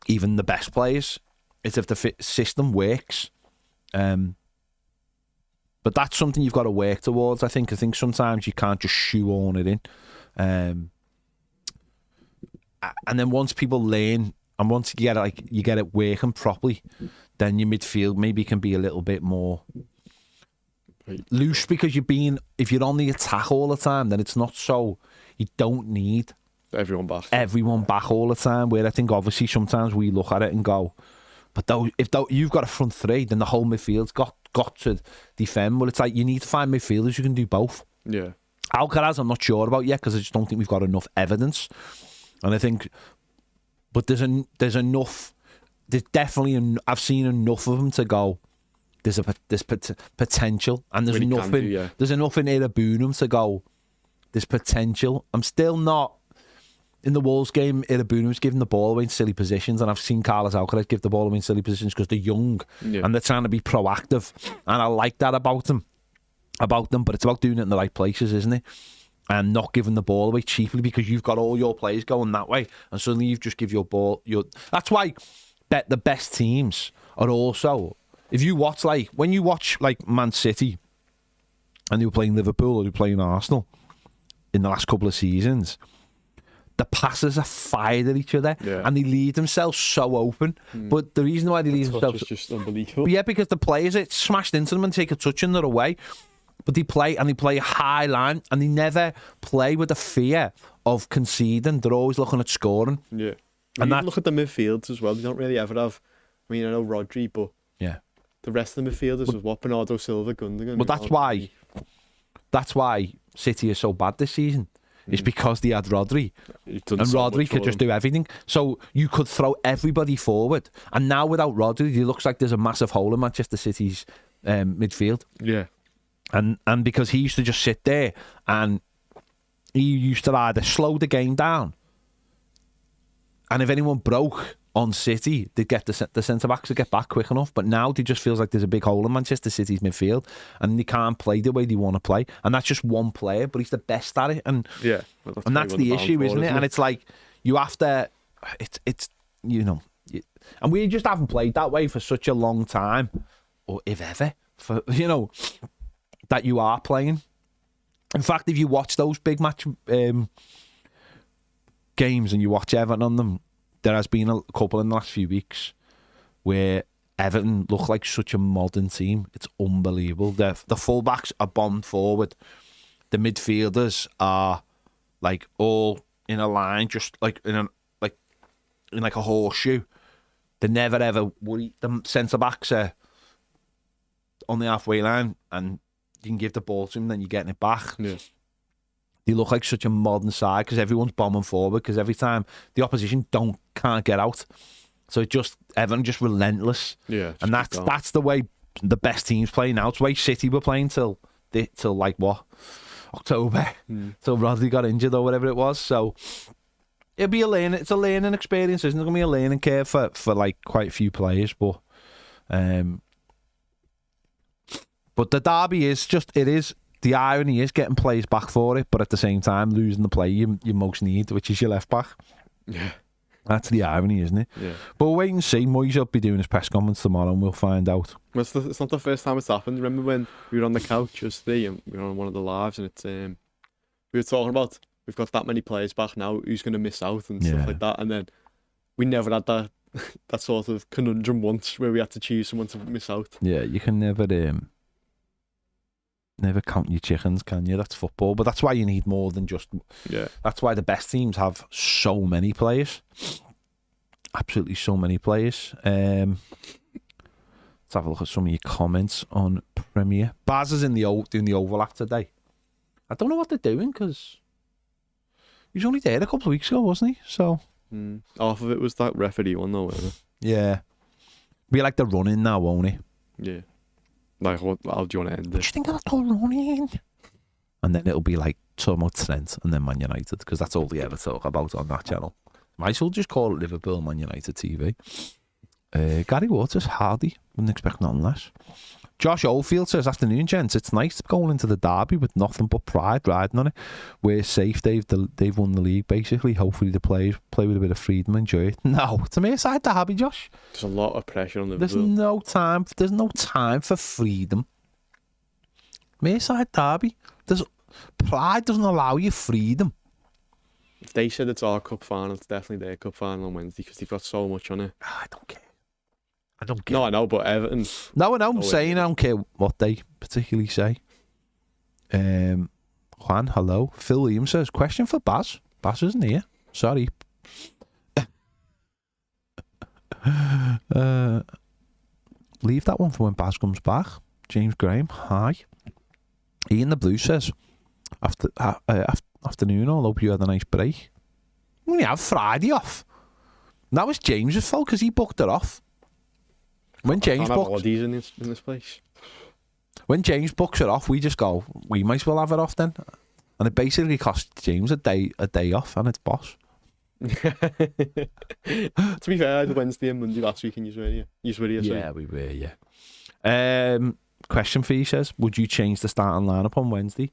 even the best players. It's if the system works. But that's something you've got to work towards. I think sometimes you can't just shoehorn it in. And then once people learn, and once you get it working properly, then your midfield maybe can be a little bit more loose, because if you're on the attack all the time, then it's not so, you don't need everyone back all the time, where I think obviously sometimes we look at it and go, but if you've got a front three, then the whole midfield's got to defend. But it's like you need to find midfielders who can do both. Yeah. Alcaraz I'm not sure about yet, because I just don't think we've got enough evidence. And I think, but there's enough, there's definitely, I've seen enough of them to go, there's potential, and there's enough in Irabunum to go, there's potential. I'm still not, in the Wolves game, Irabunum's giving the ball away in silly positions, and I've seen Carlos Alcaraz give the ball away in silly positions because they're young and they're trying to be proactive, and I like that about them, but it's about doing it in the right places, isn't it? And not giving the ball away cheaply, because you've got all your players going that way, and suddenly you've just give your ball. That's why the best teams are also. If you watch when you watch Man City, and they were playing Liverpool or they were playing Arsenal in the last couple of seasons, the passes are fired at each other, and they leave themselves so open. But the reason why they leave themselves is just unbelievable. Yeah, because the players it smashed into them and take a touch and they're away. But they play a high line, and they never play with the fear of conceding. They're always looking at scoring. Yeah, and you look at the midfields as well. They don't really ever have. I mean, I know Rodri, but the rest of the midfielders was Bernardo Silva, Gundogan. But that's why City is so bad this season. It's because they had Rodri, and Rodri could just do everything. So you could throw everybody forward, and now without Rodri, it looks like there's a massive hole in Manchester City's midfield. Yeah. And because he used to just sit there, and he used to either slow the game down, and if anyone broke on City, they'd get the centre-backs to get back quick enough. But now it just feels like there's a big hole in Manchester City's midfield, and they can't play the way they want to play. And that's just one player, but he's the best at it. And that's the issue, isn't it? And it's like, you have to, it's and we just haven't played that way for such a long time, or if ever, for that you are playing. In fact, if you watch those big match games and you watch Everton on them, there has been a couple in the last few weeks where Everton look like such a modern team. It's unbelievable. The fullbacks are bombed forward. The midfielders are like all in a line, just like in like a horseshoe. They never ever worry. The centre backs are on the halfway line, and you can give the ball to them, then you're getting it back. Yeah. They look like such a modern side because everyone's bombing forward. Because every time the opposition can't get out, so everyone just relentless. Yeah, and that's the way the best teams play now. It's the way City were playing till like what, October, till Rodri got injured or whatever it was. So it'll be it's a learning experience, isn't it? It's gonna be a learning curve for like quite a few players, but the derby is the irony is getting players back for it, but at the same time losing the player you most need, which is your left back. Yeah. That's the irony, isn't it? Yeah. But we'll wait and see. Moyes will be doing his press conference tomorrow and we'll find out. Well, it's not the first time it's happened. Remember when we were on the couch yesterday and we were on one of the lives and it's we were talking about we've got that many players back now, who's going to miss out and stuff like that, and then we never had that sort of conundrum once where we had to choose someone to miss out. Yeah, you can never count your chickens, can you? That's football, but that's why you need more than just. Yeah. That's why the best teams have so many players, absolutely so many players. Let's have a look at some of your comments on Premier. Baz is doing the overlap today. I don't know what they're doing because he was only there a couple of weeks ago, wasn't he? So half of it was that referee one though, wasn't it? Yeah, be like the running now, won't it? Yeah. Like, how do you want to end What do it? you think of that whole running? And then it'll be like talking about Trent and then Man United because that's all they ever talk about on that channel. Might as well just call it Liverpool Man United TV. Gary Waters, Hardy, wouldn't expect nothing less. Josh Oldfield says, afternoon, gents. It's nice going into the derby with nothing but pride riding on it. We're safe. They've won the league, basically. Hopefully the players play with a bit of freedom and enjoy it. No, it's a Merseyside derby, Josh. There's a lot of pressure on There's Liverpool. There's no time for freedom. Merseyside derby. Pride doesn't allow you freedom. If they said it's our cup final, it's definitely their cup final on Wednesday because they've got so much on it. I don't care. I don't care. No, I know, but Everton. No, I'm saying I don't care what they particularly say. Juan, hello. Phil Williams says, question for Baz. Baz isn't here. Sorry. Leave that one for when Baz comes back. James Graham, hi. Ian the Blue says, afternoon, I hope you had a nice break. We only have Friday off. That was James's fault because he booked it off. When James books holidays in this place. When James books it off, we just go, we might as well have it off then. And it basically costs James a day off and it's boss. To be fair, I had Wednesday and Monday last week and you were here. Yeah, we were, yeah. Question for you says, would you change the starting lineup on Wednesday?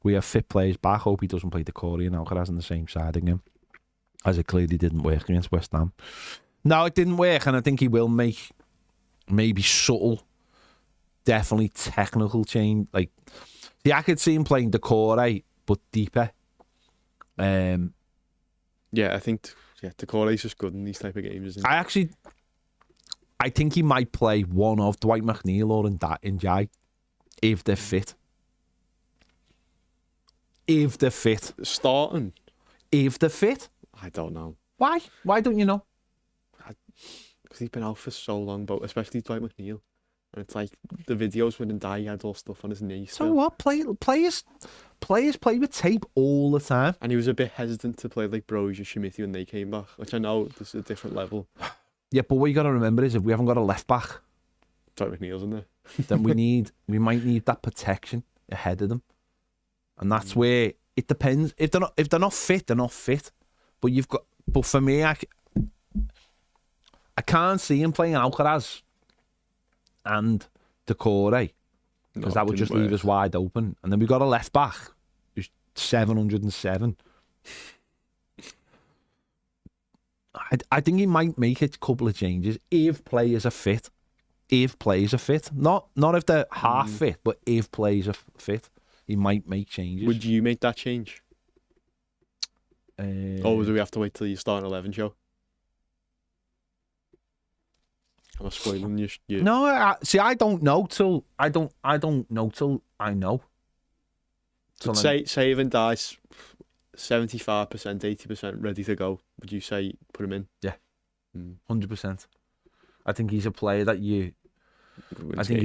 We have fit players back. Hope he doesn't play Decore and Alcaraz on the same side again, as it clearly didn't work against West Ham. No, it didn't work, and I think he will make maybe subtle, definitely technical change. Like, I could see him playing Decore, but deeper. Yeah, I think Decore is just good in these type of games, isn't he? I think he might play one of Dwight McNeil or Ndiaye if they're fit. If they're fit. Starting? If they're fit. I don't know. Why? Why don't you know? Because he's been out for so long, but especially Dwight McNeil. And it's like the videos with Ndiaye had all stuff on his knee. So what? Players play with tape all the time. And he was a bit hesitant to play like Brozier, Schmidt when they came back, which I know this is a different level. Yeah, but what you got to remember is if we haven't got a left back, Dwight McNeil's in there. then we might need that protection ahead of them, and that's where it depends. If they're not fit, they're not fit. But for me, I can't see him playing Alcaraz and Decore because that would just leave us wide open, and then we got a left back who's 707. I think he might make a couple of changes if players are fit. Not if they're half fit, but if players are fit, he might make changes. Would you make that change? Or do we have to wait till you start an 11 show? Am I spoiling you? No, I don't know till I don't know till I know. But say if Ndiaye 75%, 80% ready to go, would you say put him in? Yeah. 100%. I think he's a player that he's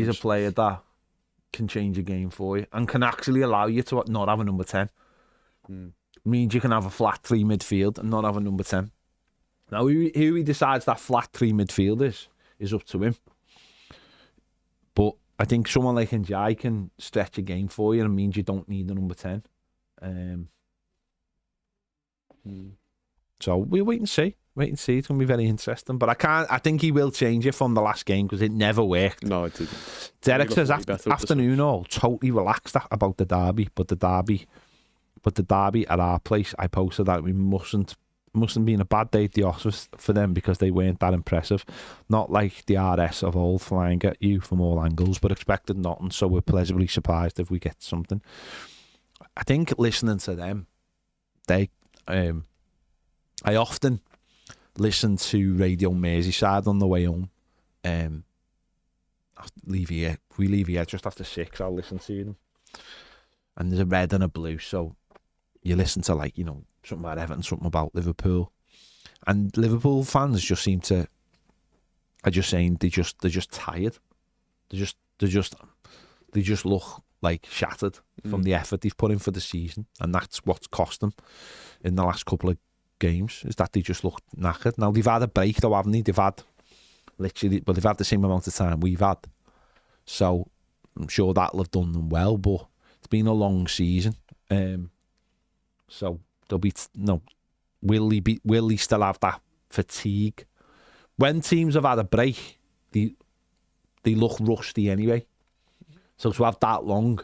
a player that can change a game for you and can actually allow you to not have a number 10. Means you can have a flat 3 midfield and not have a number 10. Now, who he decides that flat 3 midfield is up to him. But I think someone like Njai can stretch a game for you and means you don't need a number 10. So we'll wait and see. It's going to be very interesting. But I think he will change it from the last game because it never worked. No, it didn't. Derek says afternoon all totally relaxed about the derby, but the derby at our place, I posted that we mustn't been a bad day at the office for them because they weren't that impressive. Not like the RS of old flying at you from all angles, but expected nothing, so we're pleasantly surprised if we get something. I think listening to them, I often listen to Radio Merseyside on the way home. We leave here just after 6. I'll listen to them, and there's a red and a blue, so you listen to something about Everton, something about Liverpool, and Liverpool fans just seem to are just saying they're just tired. They just look like shattered from the effort they've put in for the season, and that's what's cost them in the last couple of games, is that they just look knackered. Now they've had a break though, haven't they? They've had they've had the same amount of time we've had, so I'm sure that'll have done them well. But it's been a long season, so there'll be will he still have that fatigue? When teams have had a break, they look rusty anyway. So to have that long,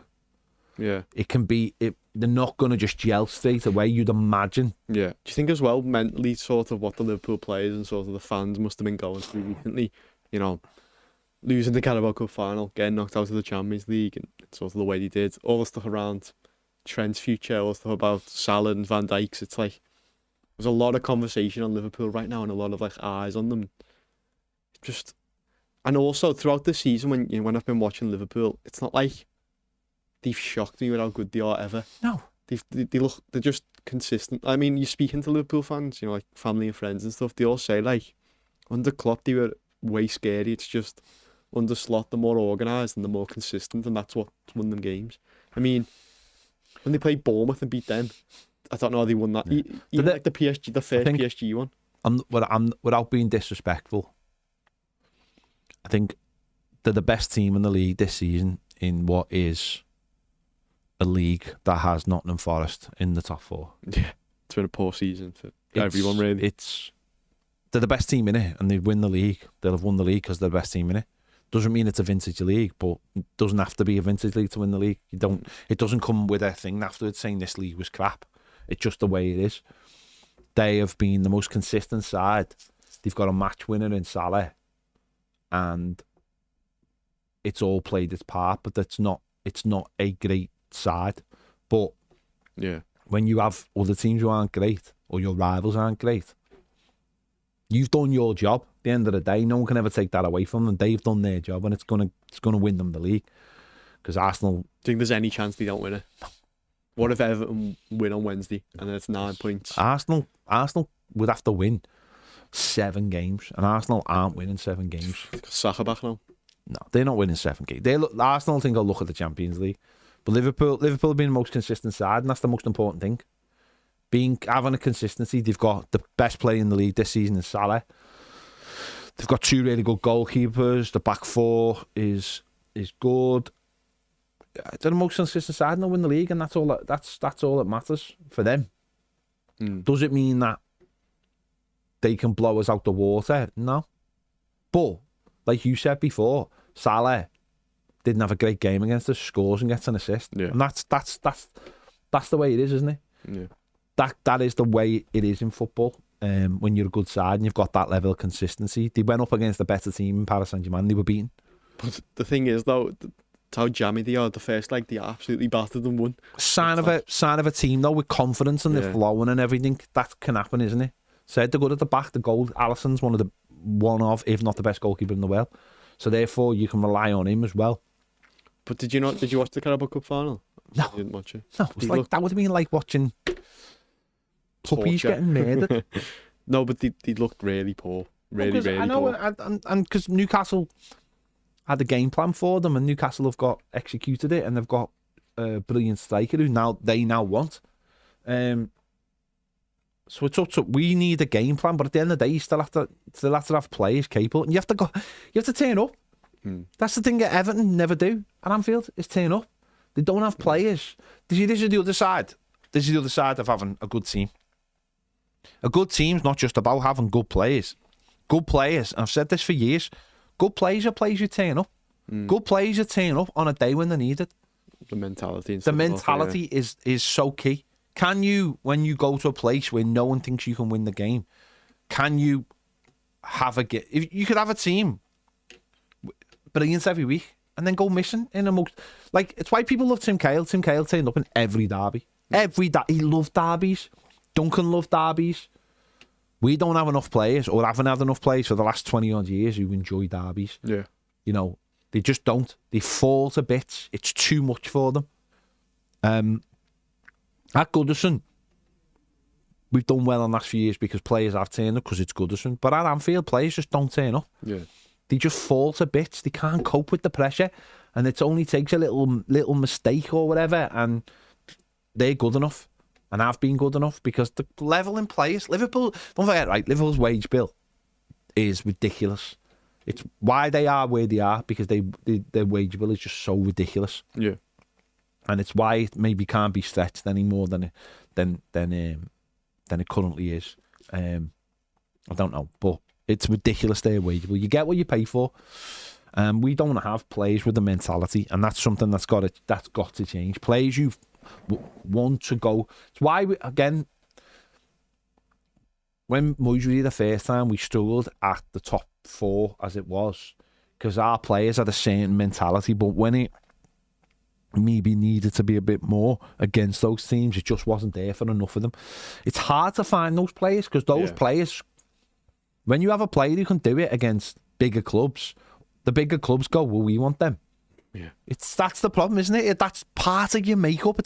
it can be. They're not going to just gel straight away, you'd imagine. Yeah. Do you think as well, mentally, sort of what the Liverpool players and sort of the fans must have been going through recently? Losing the Carabao Cup final, getting knocked out of the Champions League, and sort of the way they did, all the stuff around Trent's future, all the stuff about Salah and Van Dijk's. It's like there's a lot of conversation on Liverpool right now and a lot of eyes on them. And also throughout the season, when I've been watching Liverpool, it's not like they've shocked me with how good they are ever. No, they're just consistent. I mean, you're speaking to Liverpool fans, like family and friends and stuff. They all say under Klopp they were way scary. It's just under Slot they're more organised and they're more consistent, and that's what's won them games. I mean, when they played Bournemouth and beat them, I don't know how they won that. Yeah. Even the PSG, the first PSG one. Without being disrespectful, I think they're the best team in the league this season in what is a league that has Nottingham Forest in the top 4. Yeah, it's been a poor season for everyone, really. They're the best team in it, and they win the league. They'll have won the league because they're the best team in it. Doesn't mean it's a vintage league, but it doesn't have to be a vintage league to win the league. It doesn't come with a thing afterwards saying this league was crap. It's just the way it is. They have been the most consistent side. They've got a match winner in Salah, and it's all played its part, but it's not a great side. But when you have other teams who aren't great, or your rivals aren't great, you've done your job. At the end of the day, no one can ever take that away from them. They've done their job, and it's gonna win them the league. Because Arsenal, do you think there's any chance they don't win it? What if Everton win on Wednesday and then it's 9 points? Arsenal would have to win 7 games, and Arsenal aren't winning 7 games. Saka back now? No, they're not winning 7 games. Arsenal think they'll look at the Champions League, but Liverpool have been the most consistent side, and that's the most important thing. Having a consistency. They've got the best player in the league this season in Salah. They've got 2 really good goalkeepers. The back 4 is good. They're the most consistent side, and they'll win the league, and that's all that matters for them. Does it mean that they can blow us out the water? No. But like you said before, Salah didn't have a great game against us, scores and gets an assist. Yeah. And that's the way it is, isn't it? Yeah. That is the way it is in football. When you're a good side and you've got that level of consistency. They went up against a better team in Paris Saint-Germain. They were beaten. But the thing is, though, it's how jammy they are. The first leg, they absolutely battered and won. Sign of a team, though, with confidence and they're flowing and everything. That can happen, isn't it? Said they're good at the back. The goal, Alisson's one of, if not the best goalkeeper in the world. So therefore, you can rely on him as well. But did you watch the Carabao Cup final? No. I didn't watch it. No, that would have been like watching puppies torture. getting murdered. No, but they looked really poor. Really I know, poor. and because Newcastle had a game plan for them, and Newcastle have got executed it, and they've got a brilliant striker who they now want. So it's up to, we need a game plan, but at the end of the day, you still have to have players capable, and you have to turn up. That's the thing that Everton never do at Anfield, is turn up. They don't have players. This is the other side. This is the other side of having a good team. A good team's not just about having good players. Good players, and I've said this for years, good players are players who turn up. Good players who turn up on a day when they're needed. The mentality. The mentality is so key. Can you, when you go to a place where no one thinks you can win the game, can you have if you could have a team brilliant every week and then go missing in amongst, like, it's why people love Tim Cahill. Tim Cahill turned up in every derby. He loved derbies. Duncan loved derbies. We don't have enough players, or haven't had enough players for the last 20 odd years who enjoy derbies. Yeah. You know, they just don't. They fall to bits. It's too much for them. At Goodison, we've done well in the last few years because players have turned up because it's Goodison. But at Anfield, players just don't turn up. Yeah. They just fall to bits. They can't cope with the pressure, and it only takes a little mistake or whatever, and they're good enough, and have been good enough, because the level in players, Liverpool, don't forget, right, Liverpool's wage bill is ridiculous. It's why they are where they are, because their wage bill is just so ridiculous. Yeah. And it's why it maybe can't be stretched any more than it currently is. I don't know, but it's ridiculous, their wage bill. You get what you pay for. We don't have players with the mentality, and that's something that's got to change. Players who want to go. It's why again, when Moyes was here the first time, we struggled at the top four as it was, because our players had a certain mentality, but when it maybe needed to be a bit more against those teams, it just wasn't there for enough of them. It's hard to find those players, because those players, when you have a player who can do it against bigger clubs, the bigger clubs go, well, we want them. Yeah. That's the problem, isn't it? That's part of your makeup.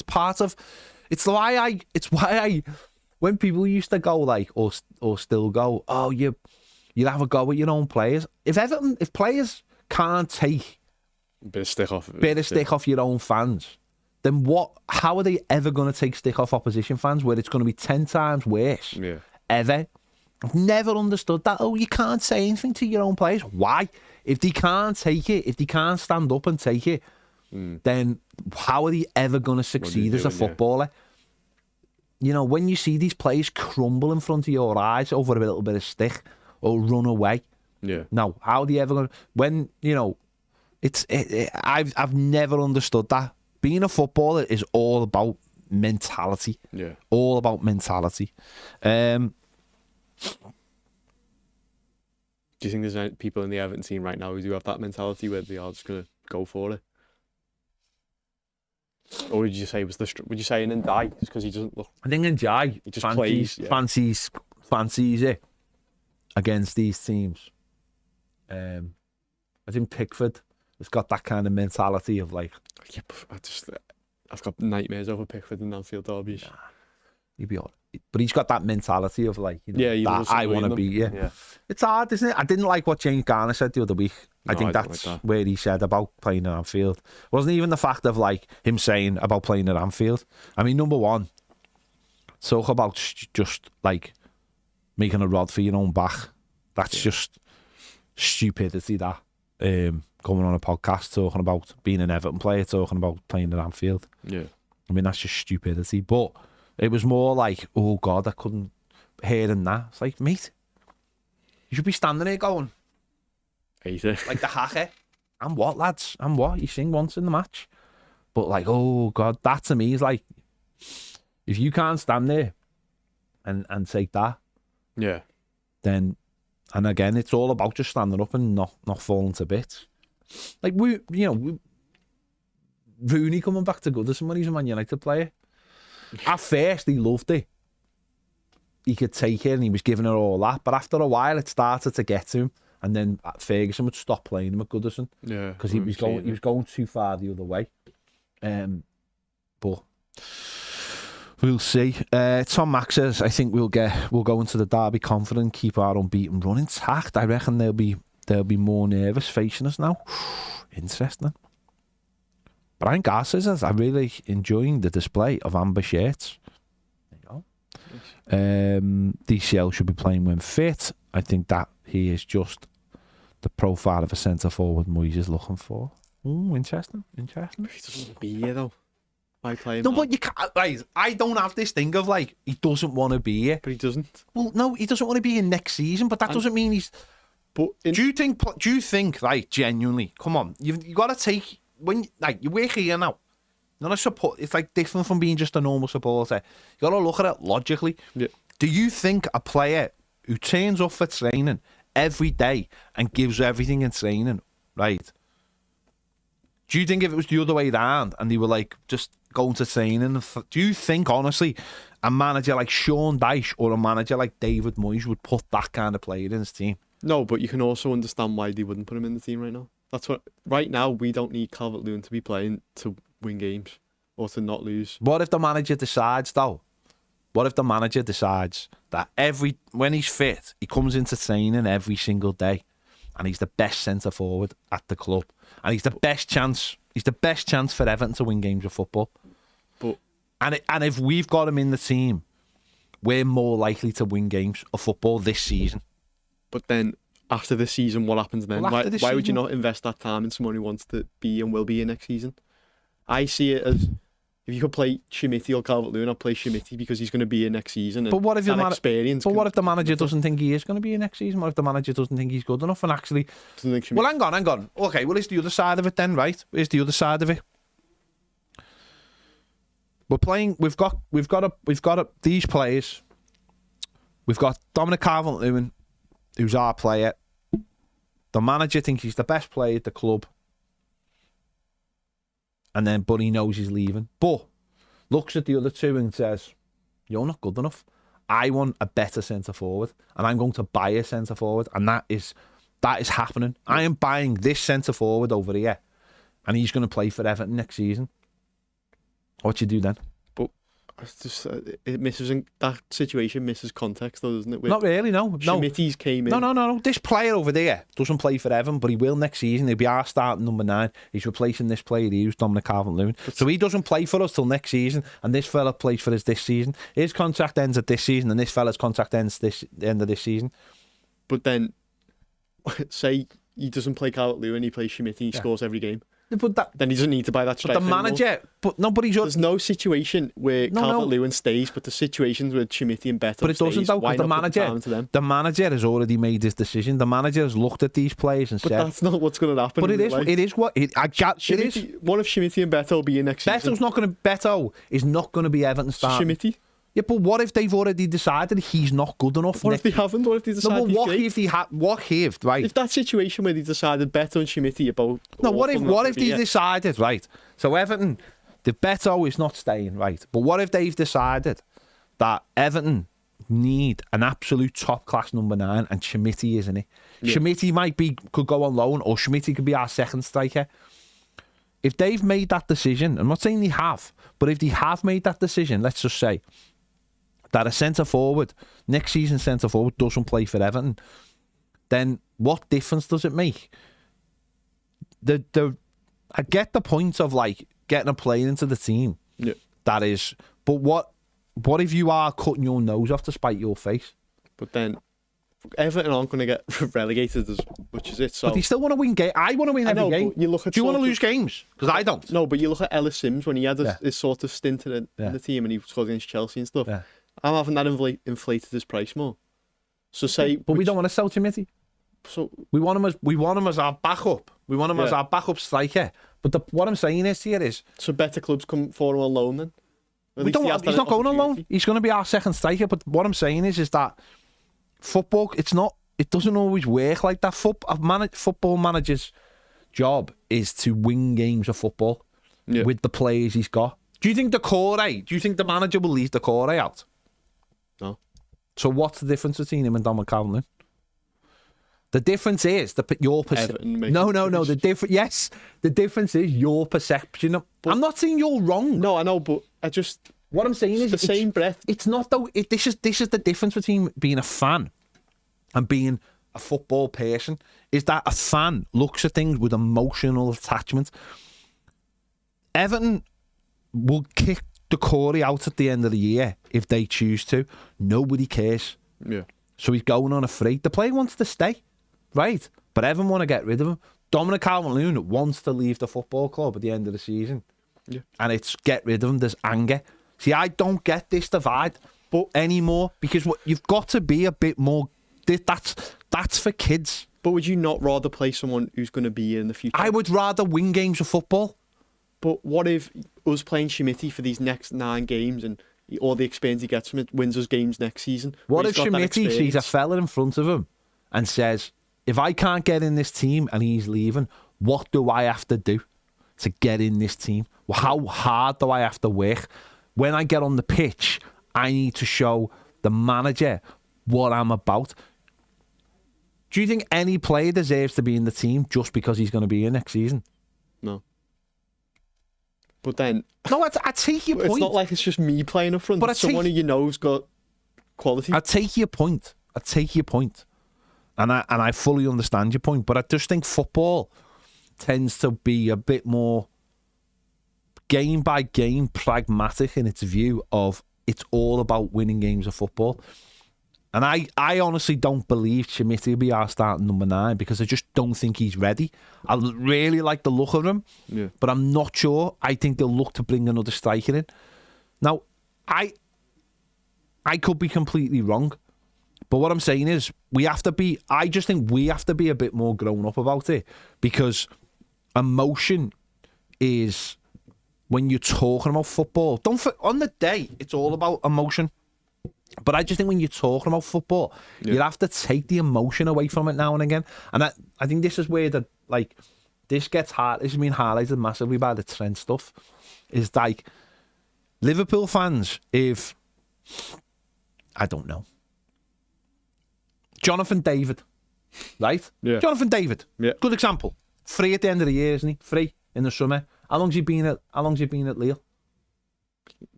It's why I when people used to go like, or still go, oh, you have a go at your own players. If players can't take bit of stick off your own fans, then how are they ever going to take stick off opposition fans, where it's going to be 10 times worse? Yeah. Ever. I've never understood that. Oh, you can't say anything to your own players. Why? If they can't take it, if they can't stand up and take it, then how are they ever going to succeed as a footballer? You know, when you see these players crumble in front of your eyes over a little bit of stick or run away. Yeah. No, how are they ever going to... When, you know, I've never understood that. Being a footballer is all about mentality. Yeah. All about mentality. Do you think there's any people in the Everton team right now who do have that mentality where they are just going to go for it? Or would you say would you say Ndiaye just because he doesn't look? I think Ndiaye he just plays, fancies it against these teams. I think Pickford has got that kind of mentality of like, yeah, I've got nightmares over Pickford in Anfield derbies. He'd be all right. But he's got that mentality of like, you know, that I want to be. Yeah, it's hard, isn't it? I didn't like what James Garner said the other week. I think that's like where he said about playing at Anfield. It wasn't even the fact of like him saying about playing at Anfield. I mean, number one, talk about just like making a rod for your own back. That's just stupidity. That going on a podcast talking about being an Everton player, talking about playing at Anfield. Yeah, I mean, that's just stupidity. But it was more like, oh God, I couldn't hear that. It's like, mate, you should be standing there going, like the hacker. And what, lads? And what? You sing once in the match. But like, oh God, that to me is like, if you can't stand there and take that, then, and again, it's all about just standing up and not falling to bits. Like Rooney coming back to Goodison when he's a Man United player. At first, he loved it. He could take it and he was giving it all that. But after a while, it started to get to him. And then Ferguson would stop playing him at Goodison. Yeah. Because he was going too far the other way. But We'll see. Tom Mack says, I think we'll go into the derby confident, keep our unbeaten run intact. I reckon they'll be more nervous facing us now. Interesting. Brian Garth says, I'm really enjoying the display of amber shirts. There you go. DCL should be playing when fit. I think that he is just the profile of a centre forward Moyes is looking for. Interesting. He doesn't be here though. Why play him? No, but you can't. Right, I don't have this thing of like he doesn't want to be here. But he doesn't. Well, no, he doesn't want to be here next season. But that doesn't mean he's. But Do you think? Like, genuinely, come on, you got to take when like you work here now. Not a support. It's like different from being just a normal supporter. You got to look at it logically. Yeah. Do you think a player who turns up for training every day and gives everything in training, right? Do you think if it was the other way around and they were like just going to training, do you think honestly a manager like Sean Dyche or a manager like David Moyes would put that kind of player in his team? No, but you can also understand why they wouldn't put him in the team right now. That's what. Right now, we don't need Calvert-Lewin to be playing to win games or to not lose. What if the manager decides though? What if the manager decides that when he's fit, he comes into training every single day, and he's the best centre forward at the club, and he's the best chance. He's the best chance for Everton to win games of football. But and if we've got him in the team, we're more likely to win games of football this season. But then after this season, what happens then? Well, why would you not invest that time in someone who wants to be and will be here next season? I see it as if you could play Schmidt or Calvert-Lewin, I'll play Schmidt because he's going to be here next season. But what if experience? But what if the manager doesn't think he is going to be here next season? What if the manager doesn't think he's good enough and actually? Well, hang on. Okay, well, it's the other side of it then, right? Here's the other side of it. We're playing. We've got these players. We've got Dominic Calvert-Lewin, who's our player. The manager thinks he's the best player at the club. But he knows he's leaving. But looks at the other two and says, you're not good enough. I want a better centre forward, and I'm going to buy a centre forward, and that is happening. I am buying this centre forward over here, and he's going to play for Everton next season. What you do then? But it's just that situation misses context, though, doesn't it? Not really, no. Schmitty's came in. No. This player over there doesn't play for Everton, but he will next season. He'll be our starting number 9. He's replacing this player here, who's Dominic Calvert-Lewin. So he doesn't play for us till next season, and this fella plays for us this season. His contract ends at this season, and this fella's contract ends the end of this season. But then, say he doesn't play Calvert-Lewin, he plays Schmidt, he scores every game. Then he doesn't need to buy that striker. But the manager, there's no situation where Calvert-Lewin stays, but the situations with Schmidt and Beto. But it doesn't though, because the manager has already made his decision. The manager has looked at these players and said, that's not what's going to happen. But it is. One of Schmidt and Beto will be in next season. Beto is not going to be Everton starting. Schmidt. Yeah, but what if they've already decided he's not good enough? What if they haven't? What if they decided right? If that situation where they decided Beto and Schmidt are both... No, what if they decided, right? So Everton, the Beto is not staying, right? But what if they've decided that Everton need an absolute top-class number 9 and Schmidt isn't it? Yeah. Schmidt could go on loan, or Schmidt could be our second striker. If they've made that decision, I'm not saying they have, but if they have made that decision, let's just say that a centre-forward, next season centre-forward, doesn't play for Everton, then what difference does it make? I get the point of like getting a player into the team. Yeah. That is, but what if you are cutting your nose off to spite your face? But then Everton aren't going to get relegated as much as it. So. But they still want to win games. I want to win every game. You look at do you want to lose games? Because I don't. No, but you look at Ellis Sims when he had his sort of stint in the team and he scored against Chelsea and stuff. Yeah. I'm having that inflated his price more. So but we don't want to sell Schmidt. So we want him as our backup. We want him as our backup striker. But what I'm saying is so better clubs come for him on loan then. He's not going on loan. He's going to be our second striker. But what I'm saying is that football, it doesn't always work like that. Football manager's job is to win games of football with the players he's got. Do you think the manager will leave the core out? No. So what's the difference between him and Dominic Calvert-Lewin? The difference is your perception. No. The difference is your perception. I'm not saying you're wrong. No, I know, but I just What I'm saying is, the same breath. It's not though. This is the difference between being a fan and being a football person. Is that a fan looks at things with emotional attachment. Everton will kick the Corey out at the end of the year if they choose to. Nobody cares. Yeah. So he's going on a free. The player wants to stay, right? But Everton want to get rid of him. Dominic Calvert-Lewin wants to leave the football club at the end of the season. Yeah. And it's get rid of him. There's anger. See, I don't get this divide anymore because you've got to be a bit more. That's for kids. But would you not rather play someone who's going to be here in the future? I would rather win games of football. But what if us playing Schmitty for these next 9 games and all the experience he gets from it wins us games next season? What if Schmitty sees a fella in front of him and says, if I can't get in this team and he's leaving, what do I have to do to get in this team? How hard do I have to work? When I get on the pitch, I need to show the manager what I'm about. Do you think any player deserves to be in the team just because he's going to be here next season? No. But then... No, I take your point. It's not like it's just me playing up front. But it's someone who you know's got quality. I take your point. And I fully understand your point. But I just think football tends to be a bit more game by game pragmatic in its view of it's all about winning games of football. And I honestly don't believe Schmidt will be our starting number 9 because I just don't think he's ready. I really like the look of him, but I'm not sure. I think they'll look to bring another striker in. Now, I could be completely wrong, but what I'm saying is I just think we have to be a bit more grown up about it because emotion is when you're talking about football. On the day, it's all about emotion. But I just think when you're talking about football, you have to take the emotion away from it now and again. And I think this is where this gets hard. This has been highlighted massively by the Trent stuff. Is like Liverpool fans, I don't know. Jonathan David, right? Yeah. Jonathan David. Yeah. Good example. Free at the end of the year, isn't he? Free in the summer. How long's he been at Lille?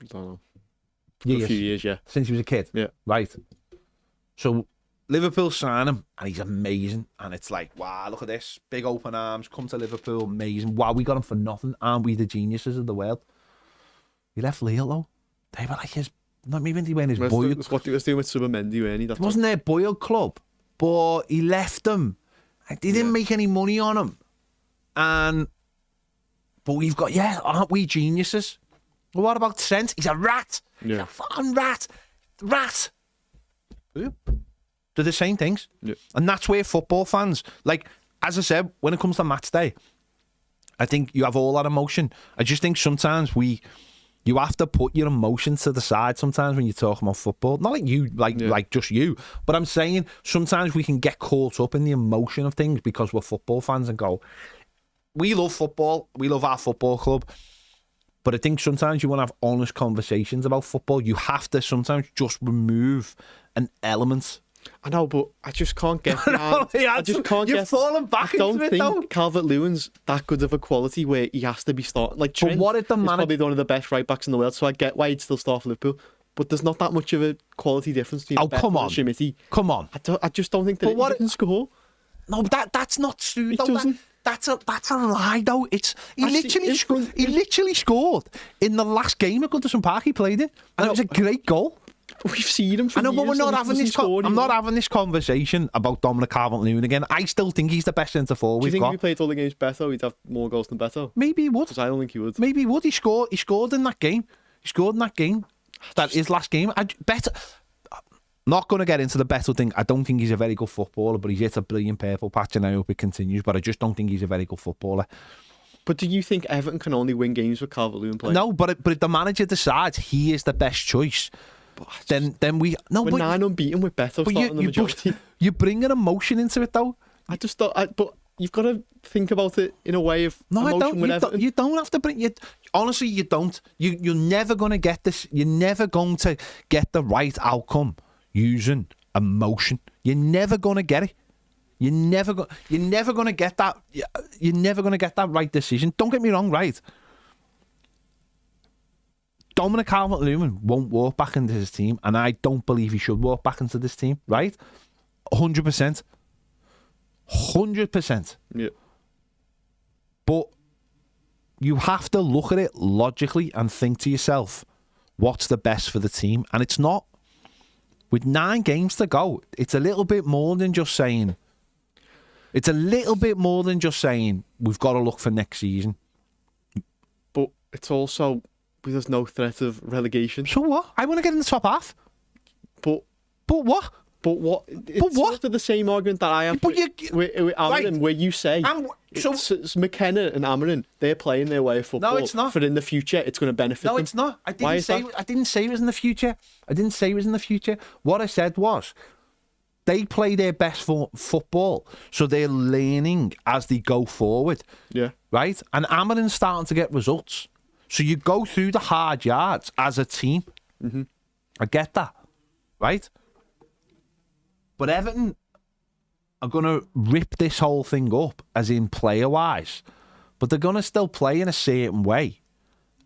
I don't know. Years. A few years, yeah. Since he was a kid? Yeah. Right. So, Liverpool sign him, and he's amazing. And it's like, wow, look at this. Big open arms, come to Liverpool, amazing. Wow, we got him for nothing. Aren't we the geniuses of the world? He left Lille, though. They were like maybe he went his boy. That's what he was doing with Subamendi, weren't he? It wasn't their boiled club, but he left them. They didn't make any money on him. But we've got, aren't we geniuses? Well, what about Trent? He's a rat. Yeah. He's a fucking rat. Rat. They're the same things. Yeah. And that's where football fans, like, as I said, when it comes to match day, I think you have all that emotion. I just think sometimes you have to put your emotions to the side sometimes when you're talking about football. Not like you, like just you. But I'm saying sometimes we can get caught up in the emotion of things because we're football fans and go, we love football. We love our football club. But I think sometimes you want to have honest conversations about football. You have to sometimes just remove an element. I know, but I just can't get that. I just can't You're falling back into it, though. I don't think Calvert-Lewin's that good of a quality where he has to be starting. Like Trent is probably one of the best right backs in the world, so I get why he'd still start for Liverpool. But there's not that much of a quality difference between come on. Schmitty. Come on. I just don't think that he can score. No, that's not true. That's a lie, though. He literally scored in the last game at Goodison Park he played in, and it was a great goal. We've seen him for I know, years, but we're not having this. I'm not having this conversation about Dominic Calvert-Lewin again. I still think he's the best centre forward we've got. Do you think if he played all the games better, he'd have more goals than Beto? Maybe he would. Because I don't think he would. Maybe he would. He scored in that game. That his last game. Better. Not going to get into the Beto thing. I don't think he's a very good footballer, but he's hit a brilliant purple patch, and I hope it continues. But I just don't think he's a very good footballer. But do you think Everton can only win games with Calvert-Lewin playing? No, but if the manager decides he is the best choice, then we no. We're 9 unbeaten with Beto starting the majority. You bring an emotion into it, though. I just thought, but you've got to think about it in a way of emotion with Everton. You don't have to bring it. Honestly, you don't. You're never going to get this. You're never going to get the right outcome using emotion. You're never going to get it. You're never going to get that. You're never going to get that right decision. Don't get me wrong, right? Dominic Calvert-Lewin won't walk back into his team, and I don't believe he should walk back into this team, right? 100%. 100%. Yeah. But you have to look at it logically and think to yourself, what's the best for the team? And it's not. With 9 games to go, it's a little bit more than just saying... It's a little bit more than just saying, we've got to look for next season. But it's also... There's no threat of relegation. So what? I want to get in the top half. But what? But what? It's sort of the same argument that I have with Amarin, right. Where you say it's McKenna and Amarin, they're playing their way of football. No, it's not. For in the future, it's going to benefit them. No, it's not. I didn't say it was in the future. I didn't say it was in the future. What I said was, they play their best football, so they're learning as they go forward. Yeah. Right? And Amarin's starting to get results. So you go through the hard yards as a team. Mm-hmm. I get that. Right? But Everton are going to rip this whole thing up, as in player-wise. But they're going to still play in a certain way.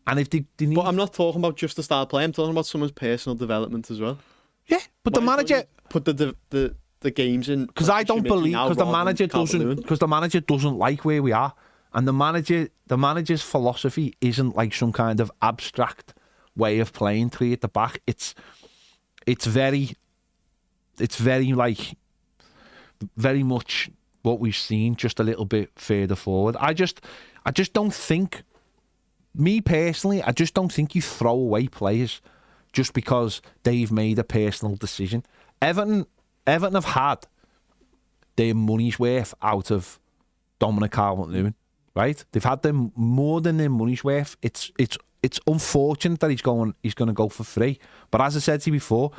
And if they need... But I'm not talking about just the style play. I'm talking about someone's personal development as well. Yeah, but the manager... Put the games in... Because I don't believe... Because the manager doesn't like where we are. And the manager's philosophy isn't like some kind of abstract way of playing 3 at the back. It's very like very much what we've seen, just a little bit further forward. I just don't think, me personally, I just don't think you throw away players just because they've made a personal decision. Everton have had their money's worth out of Dominic Calvert-Lewin, right? They've had them more than their money's worth. It's unfortunate that he's going to go for free. But as I said to you before,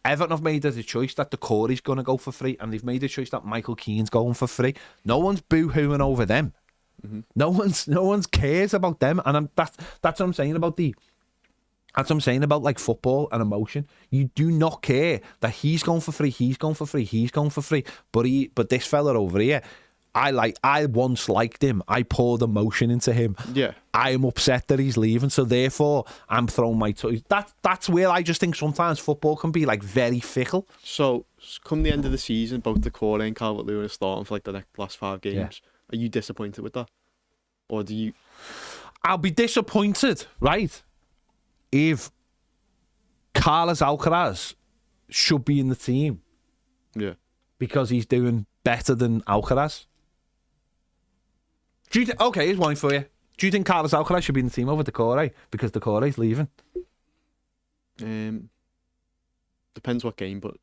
Everton have made the choice that the Corey's going to go for free, and they've made the choice that Michael Keane's going for free. No one's boo-hooing over them. Mm-hmm. No one's cares about them, and that's what I'm saying about that's what I'm saying about like football and emotion. You do not care that he's going for free, he's going for free, he's going for free. But this fella over here, I once liked him. I poured emotion into him. Yeah. I am upset that he's leaving, so therefore I'm throwing my toys. That's where I just think sometimes football can be like very fickle. So come the end of the season, both the Corey and Calvert-Lewin are starting for like the last 5 games. Yeah. Are you disappointed with that? Or do you... I'll be disappointed, right, if Carlos Alcaraz should be in the team. Yeah. Because he's doing better than Alcaraz. Okay, here's one for you. Do you think Carlos Alcaraz should be in the team over Decore because Decore's leaving? Depends what game, but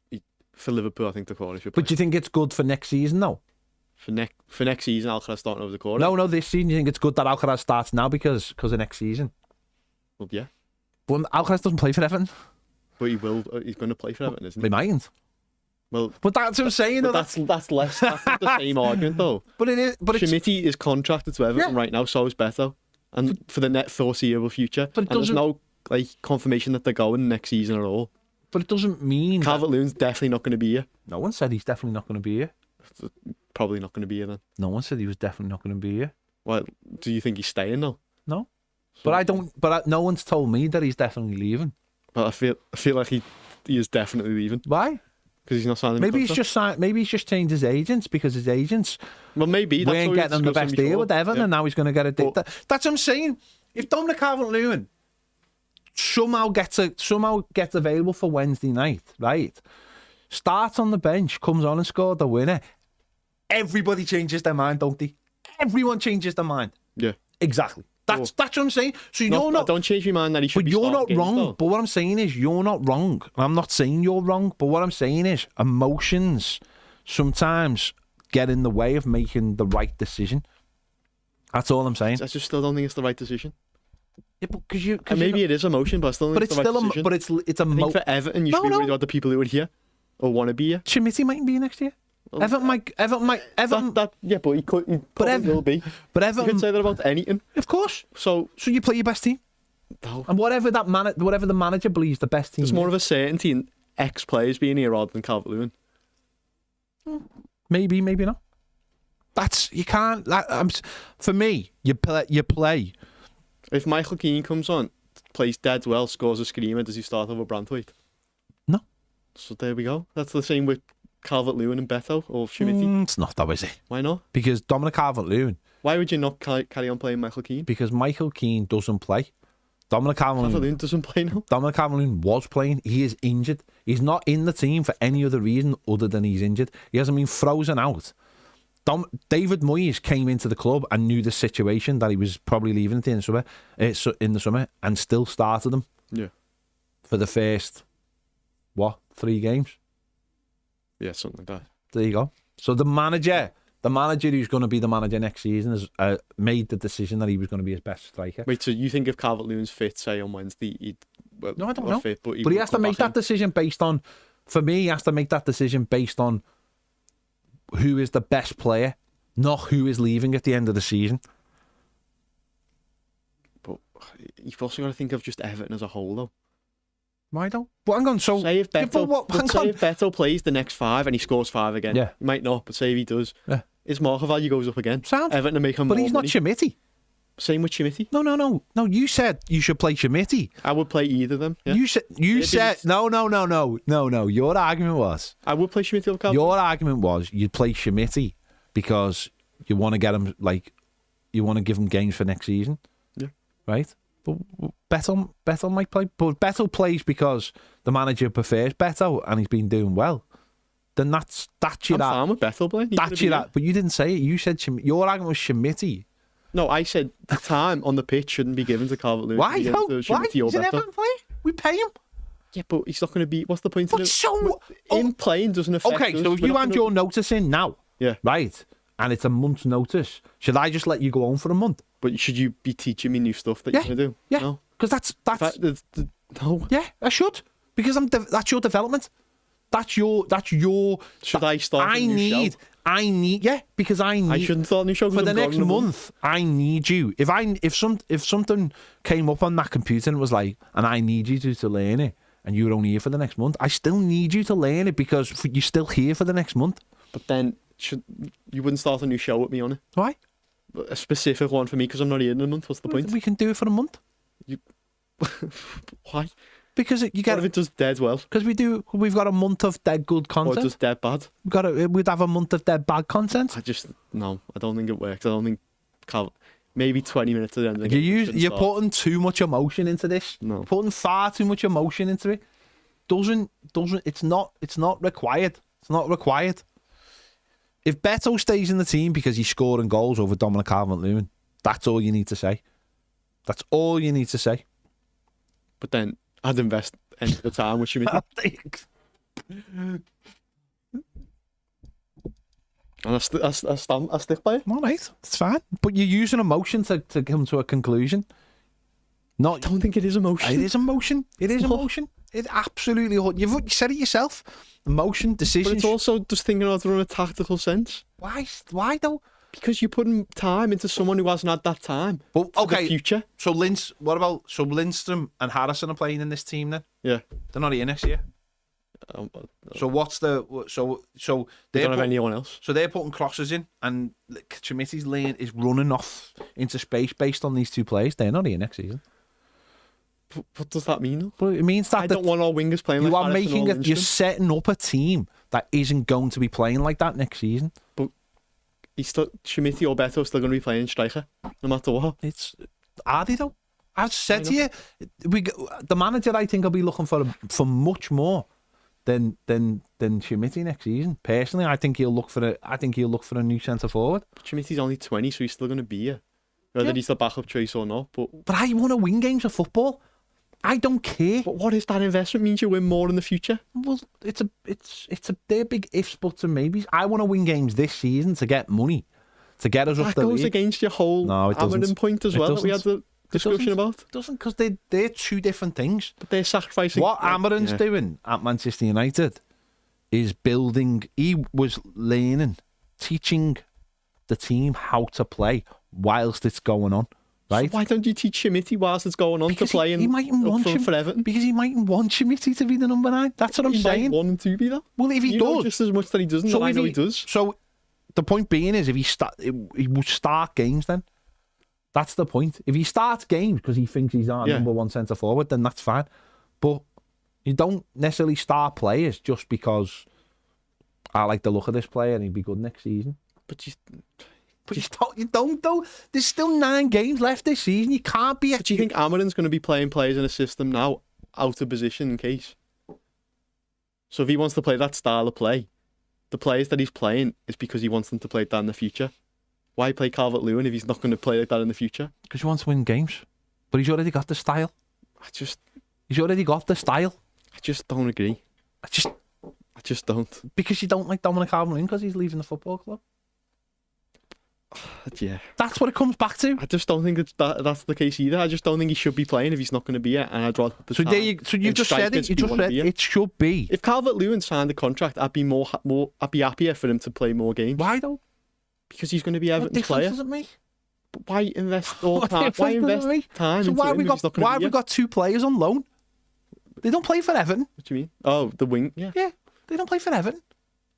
for Liverpool, I think Decore should play. But do you think it's good for next season, though? For next season, Alcaraz starting over Decore? No, this season. You think it's good that Alcaraz starts now because of next season? Well, yeah. But Alcaraz doesn't play for Everton. But he will. He's going to play for Everton, isn't he? They mightn't. Well, but that's what I'm saying. But that's less. That's not the same argument, though. But it is. But Schmidt is contracted to Everton right now, so is Beto, and for the net foreseeable future. But there's no like confirmation that they're going next season at all. But it doesn't mean Calvert-Lewin's definitely not going to be here. No one said he's definitely not going to be here. Probably not going to be here then. No one said he was definitely not going to be here. Well, do you think he's staying though? No, so, but I don't. But no one's told me that he's definitely leaving. But I feel like he is definitely leaving. Why? Because he's not signing. Maybe he's just signed. Maybe he's just changed his agents because his agents. Well, maybe weren't getting him the best deal with Everton, and now he's going to get a deal. That's what I'm saying. If Dominic Calvert-Lewin somehow gets available for Wednesday night, right? Starts on the bench, comes on and scored the winner. Everybody changes their mind, don't they? Everyone changes their mind. Yeah, exactly. That's what I'm saying. So you're not. Don't change my mind that he should. But be you're not games, wrong. though. But what I'm saying is you're not wrong. I'm not saying you're wrong. But what I'm saying is emotions sometimes get in the way of making the right decision. That's all I'm saying. I just still don't think it's the right decision. Yeah, but because you. And maybe it is emotion, but I still think it's the right decision. But it's a. I think for Everton, you should be worried about the people who are here or want to be here. Schmidt might be next year. Well, Everton might. Yeah, but he probably will be. But Everton, you could say that about anything. Of course. So you play your best team. No. And whatever the manager believes the best team. There's more of a certainty in ex players being here rather than Calvert-Lewin. Maybe not. That's you can't. For me, you play. If Michael Keane comes on, plays dead well, scores a screamer, does he start over Branthwaite? No. So there we go. That's the same with Calvert-Lewin and Beto or Schmidt. It's not though, is it? Why not? Because Dominic Calvert-Lewin. Why would you not carry on playing Michael Keane? Because Michael Keane doesn't play. Dominic Calvert-Lewin doesn't play now. Dominic Calvert-Lewin was playing. He is injured. He's not in the team for any other reason other than he's injured. He hasn't been frozen out. David Moyes came into the club and knew the situation that he was probably leaving at the end of in the summer, and still started him. Yeah. For the first 3 games. Yeah, something like that. There you go. So the manager who's going to be the manager next season has made the decision that he was going to be his best striker. Wait, so you think if Calvert-Lewin's fit, say on Wednesday, no, I don't know. Fit, but he has to make that decision based on. For me, he has to make that decision based on who is the best player, not who is leaving at the end of the season. But you've also got to think of just Everton as a whole, though. Why don't? But hang on, so say if Beto plays the next 5 and he scores 5 again, yeah, he might not. But say if he does, yeah, his market value goes up again. Sound? Everton to make him, but more he's money. not Schmitty. Same with Schmitty. No. You said you should play Schmitty. I would play either of them. Yeah. You said no. Your argument was I would play Schmitty over Calvert. Your argument was you'd play Schmitty because you want to get him you want to give him games for next season. Yeah. Right. But Beto might play. But Beto plays because the manager prefers Beto and he's been doing well. Then that's your. I'm fine with Beto playing. That's your. But you didn't say it. You said your argument was Schmitty. No, I said the time on the pitch shouldn't be given to Calvert-Lewin. Why? No. Why? He's an Everton player. We pay him. Yeah, but he's not going to be. What's the point of it? So him playing doesn't affect. Okay, us. so if you hand your notice in now, yeah, right, and it's a month's notice, should I just let you go on for a month? But should you be teaching me new stuff that you're going to do? Yeah, no, because that's no. Yeah, I should because that's your development. That's your. Should I start? I need. Yeah, because I need. I shouldn't start a new show for the next month. I need you. If something came up on that computer and it was like, and I need you to learn it, and you're only here for the next month, I still need you to learn it because you're still here for the next month. But then you wouldn't start a new show with me on it? Why? A specific one for me because I'm not here in a month. What's the point? We can do it for a month. Why? Because you get. What if it does dead well? Because we've got a month of dead good content. Or it does dead bad? We'd have a month of dead bad content. I don't think it works. I don't think maybe 20 minutes at the end of the game. You're putting too much emotion into this. No. You're putting far too much emotion into it. It's not required. It's not required. If Beto stays in the team because he's scoring goals over Dominic Calvert-Lewin, that's all you need to say. That's all you need to say. But then I'd invest any of the time with Schmidt. And I stick by it. All right, it's fine. But you're using emotion to come to a conclusion. I don't think it is emotion. It is emotion. It is emotion. It absolutely. You said it yourself. Emotion, decisions. But it's also just thinking about it in a tactical sense. Why? Why though? Because you're putting time into someone who hasn't had that time. Well, okay. For the future. So Lindstrom and Harrison are playing in this team then? Yeah. They're not here next year. So what's the so they don't have anyone else. So they're putting crosses in, and Schmitty's lane is running off into space based on these two players. They're not here next season. What does that mean? Well, it means that I don't want all wingers playing. You are making it. You're setting up a team that isn't going to be playing like that next season. But he's still Schmitty or Beto still going to be playing striker, no matter what. Are they though? I've said to you, the manager I think will be looking for much more than Schmitty next season. Personally, I think he'll look for a new centre forward. But Schmitty's only 20, so he's still going to be here, whether he's the backup choice or not. But I want to win games of football. I don't care. But what if that investment means you win more in the future? Well, they're big ifs, buts and maybes. I want to win games this season to get money, to get us up the league. That goes against your whole Everton point as well that we had the discussion about. It doesn't, because they're two different things. But they're sacrificing. What Amarin's doing at Manchester United is building. He was learning, teaching the team how to play whilst it's going on. Right? So why don't you teach Schmitty whilst it's going on because to play? He mightn't want him for Everton because he mightn't want Schmitty to be the number 9. That's what I'm saying. He might want him to be that. Well, if he does, just as much that he doesn't, so I know he does. So the point being is, if he would start games then. That's the point. If he starts games because he thinks he's our number one centre forward, then that's fine. But you don't necessarily start players just because I like the look of this player and he'd be good next season. But you don't though. There's still 9 games left this season. You can't be. Do you think Amarin's going to be playing players in a system now out of position in case? So if he wants to play that style of play, the players that he's playing is because he wants them to play that in the future. Why play Calvert-Lewin if he's not going to play like that in the future? Because he wants to win games. But he's already got the style. He's already got the style. I just don't agree. I just don't. Because you don't like Dominic Calvert-Lewin because he's leaving the football club. Yeah. That's what it comes back to. I just don't think that's the case either. I just don't think he should be playing if he's not going to be here. And I'd rather so you just said it. You just said it should be. If Calvert-Lewin signed a contract, I'd be I'd be happier for him to play more games. Why though? Because he's going to be Everton's player. Does it make? But why invest all time? Why invest time? So why have we got 2 players on loan? They don't play for Everton. What do you mean? Oh, the wing. Yeah. Yeah, they don't play for Everton.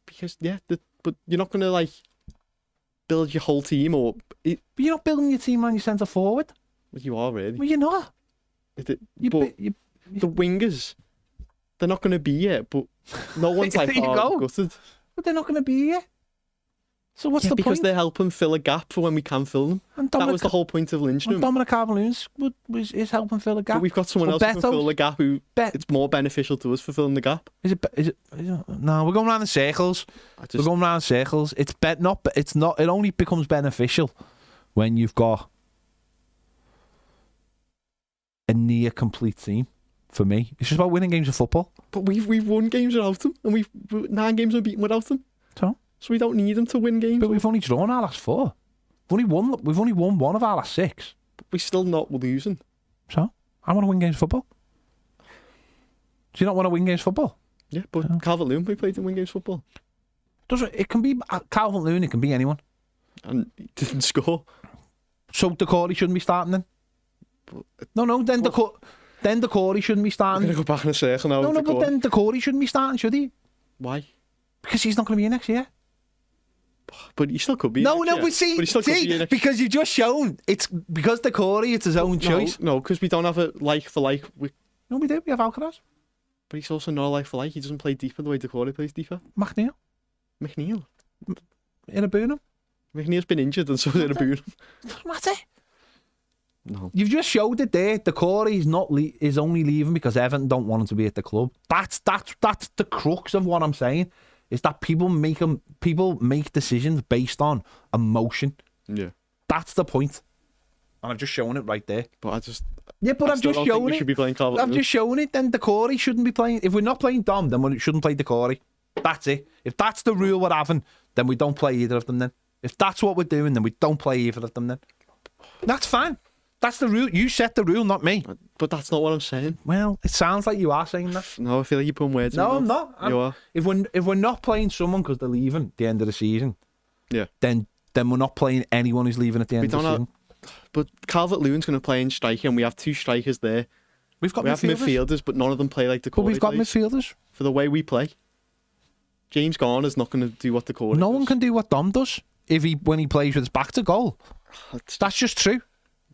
Because but you're not going to like build your whole team or. But you're not building your team on your centre forward. Well, you are really. Well, you're not. The wingers, they're not going to be here. But no one's like, gutted. But they're not going to be here. So what's the point? Because they're helping fill a gap for when we can fill them. And that was the whole point of Lindstrom. Dominic Calvert-Lewin is helping fill a gap. But we've got someone else who can fill a gap who it's more beneficial to us for filling the gap. Is it? No, we're going round in circles. We're going round in circles. It's not. It only becomes beneficial when you've got a near complete team. For me, it's just about winning games of football. But we've won games without them, and we've 9 games unbeaten without them. So we don't need them to win games. But we've only drawn our last 4. We've only won 1 of our last 6. But we're still not losing. So I want to win games of football. Do you not want to win games of football? Yeah, but Calvert-Lewin played in win games of football. It can be Calvert-Lewin. It can be anyone. And he didn't score. So Decore shouldn't be starting then. Then Decore shouldn't be starting. I'm going to go back in a circle now. But then Decore shouldn't be starting, should he? Why? Because he's not going to be here next year. But he still could be. But see, because you've just shown it's because Decore, it's his own choice. No, because we don't have a like for like. No, we do. We have Alcaraz. But he's also not a like for like. He doesn't play deeper the way Decore plays deeper. McNeil. In a Burnham. McNeil's been injured and so did a Burnham. Doesn't matter. No. You've just showed it there. Decore is only leaving because Everton don't want him to be at the club. That's the crux of what I'm saying. Is that people make decisions based on emotion. Yeah. That's the point. And I've just shown it right there. But I've just shown it. Should be playing I've just shown it. Then Decore shouldn't be playing. If we're not playing Dom, then we shouldn't play Decore. That's it. If that's the rule we're having, then we don't play either of them then. If that's what we're doing, then we don't play either of them then. That's fine. That's the rule. You set the rule, not me. But that's not what I'm saying. Well, it sounds like you are saying that. No, I feel like you're putting words in my mouth. No, I'm not. You are. If we're not playing someone because they're leaving at the end of the season, then we're not playing anyone who's leaving at the end of the season. But Calvert-Lewin's going to play in striker, and we have 2 strikers there. We have midfielders, but none of them play like the core. But we've got midfielders for the way we play. James Garner's not going to do what the core. No one can do what Dom does when he plays with his back to goal. That's just true.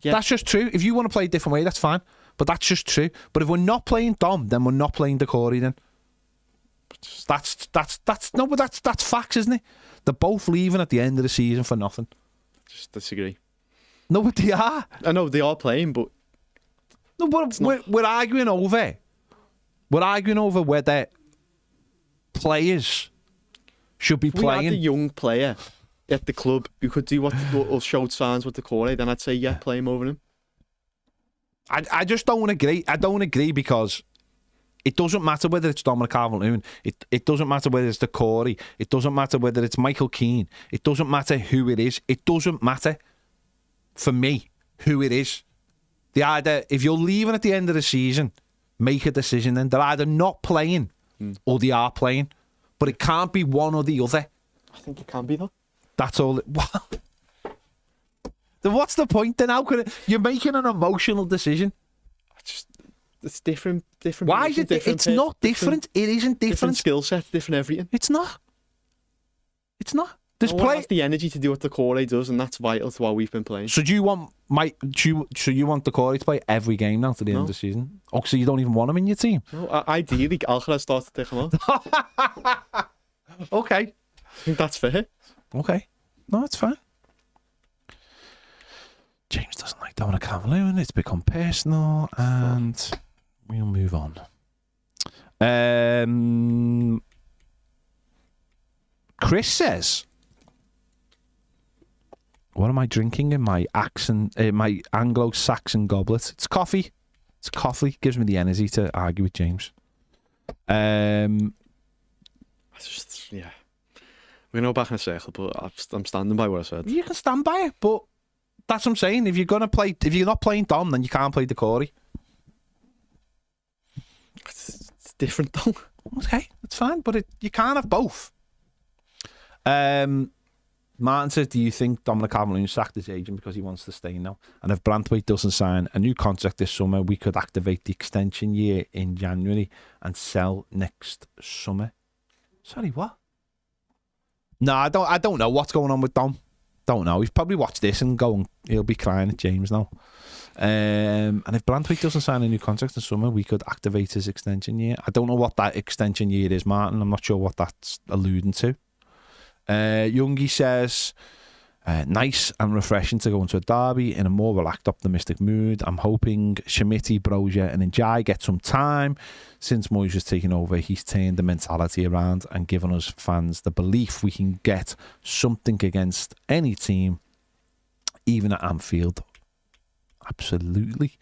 Yeah. That's just true. If you want to play a different way, that's fine. But that's just true. But if we're not playing Dom, then we're not playing Decore then. That's facts, isn't it? They're both leaving at the end of the season for nothing. Just disagree. No, but they are. I know they are playing, but no, but we're arguing over. We're arguing over whether players should be playing. We had a young player at the club who could do or showed signs with Decore, then I'd say play him over him. I just don't agree. I don't agree because it doesn't matter whether it's Dominic Calvert-Lewin. It doesn't matter whether it's Decore. It doesn't matter whether it's Michael Keane. It doesn't matter who it is. It doesn't matter for me who it is. If you're leaving at the end of the season, make a decision then. They're either not playing or they are playing. But it can't be one or the other. I think it can be though. That's all. Then what's the point then? How could you're making an emotional decision? It's different. Why is it? It's not different. It isn't different. Different skill set, different everything. It's not. There's No one has the energy to do what Decore does, and that's vital to how we've been playing. So do you want you want Decore to play every game now to the end of the season? Oh, so you don't even want him in your team? No, ideally, Alcaraz starts to take him out. Okay. I think that's fair. Okay. No, it's fine. James doesn't like Dominic Calvert-Lewin. It's become personal, and we'll move on. Chris says, what am I drinking in my my Anglo-Saxon goblet? It's coffee. It's coffee. Gives me the energy to argue with James. Yeah. We're going to go back in a circle, but I'm standing by what I said. You can stand by it, but that's what I'm saying. If you're not playing Dom, then you can't play Decore. It's different, though. Okay, it's fine, but you can't have both. Martin says, do you think Dominic Calvert-Lewin sacked his agent because he wants to stay now? And if Branthwaite doesn't sign a new contract this summer, we could activate the extension year in January and sell next summer. Sorry, what? No, I don't know what's going on with Dom. Don't know. He's probably watched this and he'll be crying at James now. And if Branthwaite doesn't sign a new contract in summer, we could activate his extension year. I don't know what that extension year is, Martin. I'm not sure what that's alluding to. Youngie says, nice and refreshing to go into a derby in a more relaxed, optimistic mood. I'm hoping Schmidt, Brozier and Njai get some time. Since Moyes has taken over, he's turned the mentality around and given us fans the belief we can get something against any team, even at Anfield. Absolutely.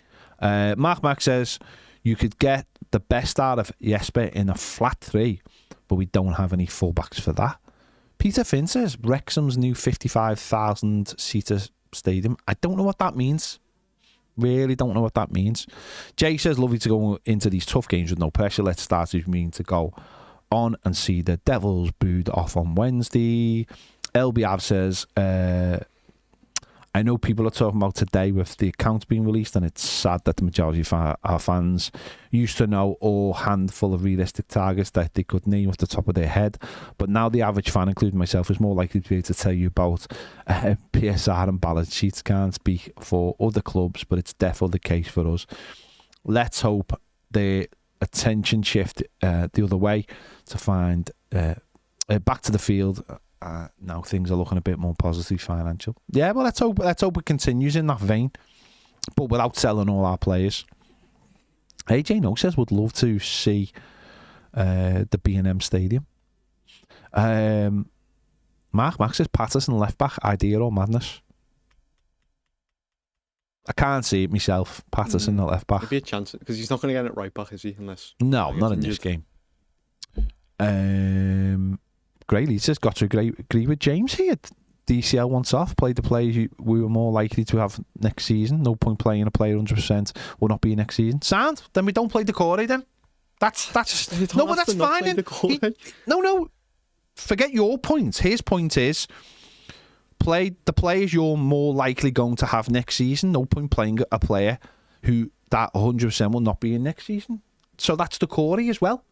Mark says, you could get the best out of Jesper in a flat 3, but we don't have any fullbacks for that. Peter Finn says, Wrexham's new 55,000-seater stadium. I don't know what that means. Really don't know what that means. Jay says, lovely to go into these tough games with no pressure. Let's start with mean to go on and see the Devils booed off on Wednesday. LBAV says, I know people are talking about today with the accounts being released, and it's sad that the majority of our fans used to know a handful of realistic targets that they could name off the top of their head. But now the average fan, including myself, is more likely to be able to tell you about PSR and balance sheets. Can't speak for other clubs, but it's definitely the case for us. Let's hope the attention shift the other way to find back to the field. Now things are looking a bit more positive financial. Yeah, well, let's hope it continues in that vein, but without selling all our players. AJ No says would love to see the B&M Stadium. Mark says Patterson left back, idea or madness. I can't see it myself. Patterson at left back. There'd be a chance because he's not going to get it right back, is he? Unless not in this game. Grey says, got to agree with James here. DCL wants off. Play the players we were more likely to have next season. No point playing a player 100% will not be next season. Sound? Then we don't play Decore then. That's no, but that's fine. No. Forget your point. His point is play the players you're more likely going to have next season. No point playing a player who that 100% will not be in next season. So that's Decore as well.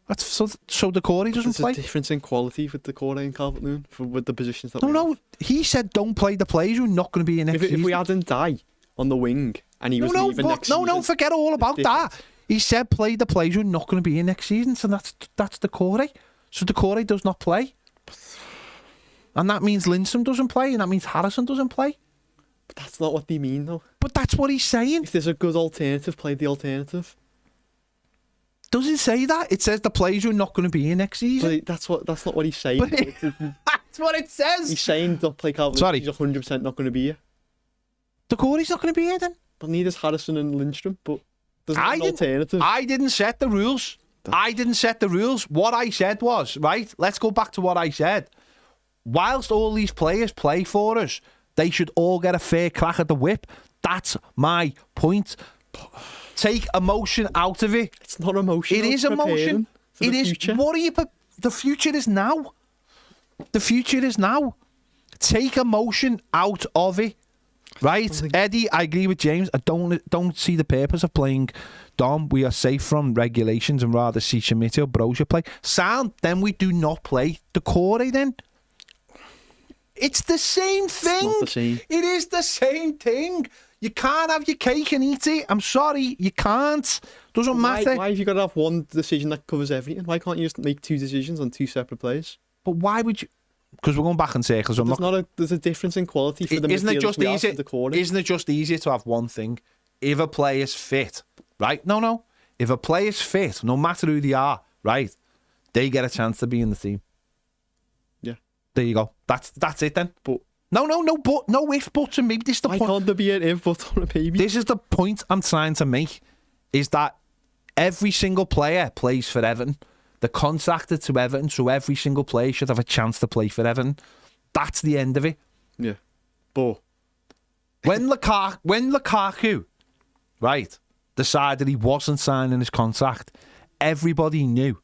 That's so Decore doesn't play. There's a difference in quality with Decore and Calvert-Lewin with the positions that we have. He said don't play the players who are not going to be in next season. If we hadn't died on the wing and he was leaving next season. No, forget all about that. He said play the players who are not going to be in next season, so that's Decore. So Decore does not play. And that means Lindstrom doesn't play, and that means Harrison doesn't play. But that's not what they mean, though. But that's what he's saying. If there's a good alternative, play the alternative. Does it say that? It says the players who are not going to be here next season. But that's not what he's saying. That's what it says. He's saying don't play Calvert. Sorry. He's 100% not going to be here. Decore's not going to be here then. But neither's Harrison and Lindstrom. But there's an alternative. I didn't set the rules. What I said was, right, let's go back to what I said. Whilst all these players play for us, they should all get a fair crack at the whip. That's my point. Take emotion out of it. It's not emotion. It is emotion. It is. Future. What are you? The future is now. The future is now. Take emotion out of it. Right, Eddie. I agree with James. I don't see the purpose of playing Dom. We are safe from regulations and rather see Schmidt or Brozier play. Sound. Then we do not play Decore. Then It's the same thing. It's not the same. It is the same thing. You can't have your cake and eat it. I'm sorry, you can't. Doesn't matter. Why have you got to have one decision that covers everything? Why can't you just make 2 decisions on 2 separate players? But why would you? Because we're going back in circles. There's a difference in quality for the Isn't it just easy? the Isn't it just easier to have one thing? If a player's fit, right? No. If a player's fit, no matter who they are, right, they get a chance to be in the team. Yeah. There you go. That's it then. But no if buts, and maybe this is the point. Why can't there be an if but on a baby? This is the point I'm trying to make, is that every single player plays for Everton. They're contracted to Everton, so every single player should have a chance to play for Everton. That's the end of it. Yeah. But when Lukaku, right, decided he wasn't signing his contract, everybody knew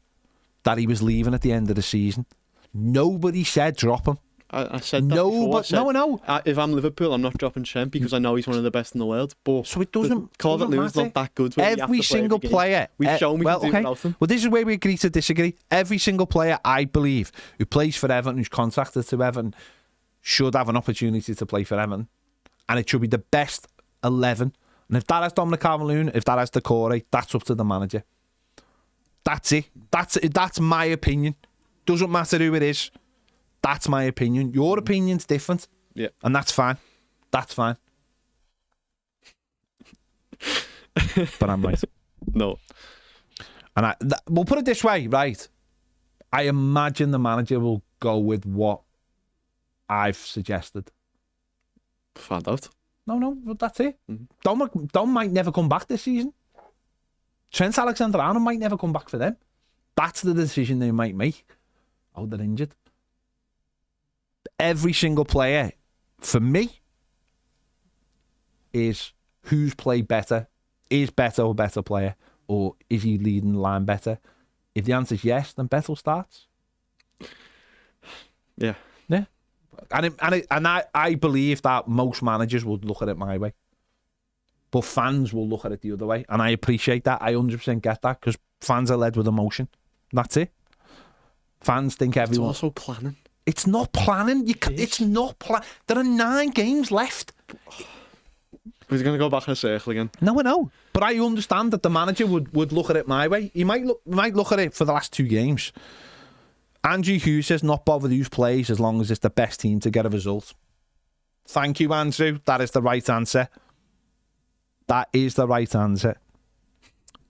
that he was leaving at the end of the season. Nobody said drop him. I said that before. No. If I'm Liverpool, I'm not dropping Trent because I know he's one of the best in the world. But so it doesn't. Calvert-Lewin's not that good. Every single player. We've shown we can do without him. Well, this is where we agree to disagree. Every single player, I believe, who plays for Everton, who's contracted to Everton, should have an opportunity to play for Everton, and it should be the best 11. And if that has Dominic Calvert-Lewin, if that has Decore, that's up to the manager. That's it. That's my opinion. Doesn't matter who it is. That's my opinion. Your opinion's different. Yeah. And that's fine. That's fine. But I'm right. No. And we'll put it this way, right? I imagine the manager will go with what I've suggested. Found out. No, but that's it. Dom might never come back this season. Trent Alexander-Arnold might never come back for them. That's the decision they might make. Oh, they're injured. Every single player, for me, is who's played better, is better or better player, or is he leading the line better? If the answer is yes, then Bethel starts. Yeah. Yeah. And I believe that most managers would look at it my way. But fans will look at it the other way. And I appreciate that. I 100% get that, because fans are led with emotion. That's it. Fans think everyone... It's also planning. It's not planning. It's not plan. There are 9 games left. He's going to go back in a circle again. No, I know. But I understand that the manager would look at it my way. He might look at it for the last 2 games. Andrew Hughes says not bothered who plays as long as it's the best team to get a result. Thank you, Andrew. That is the right answer. That is the right answer.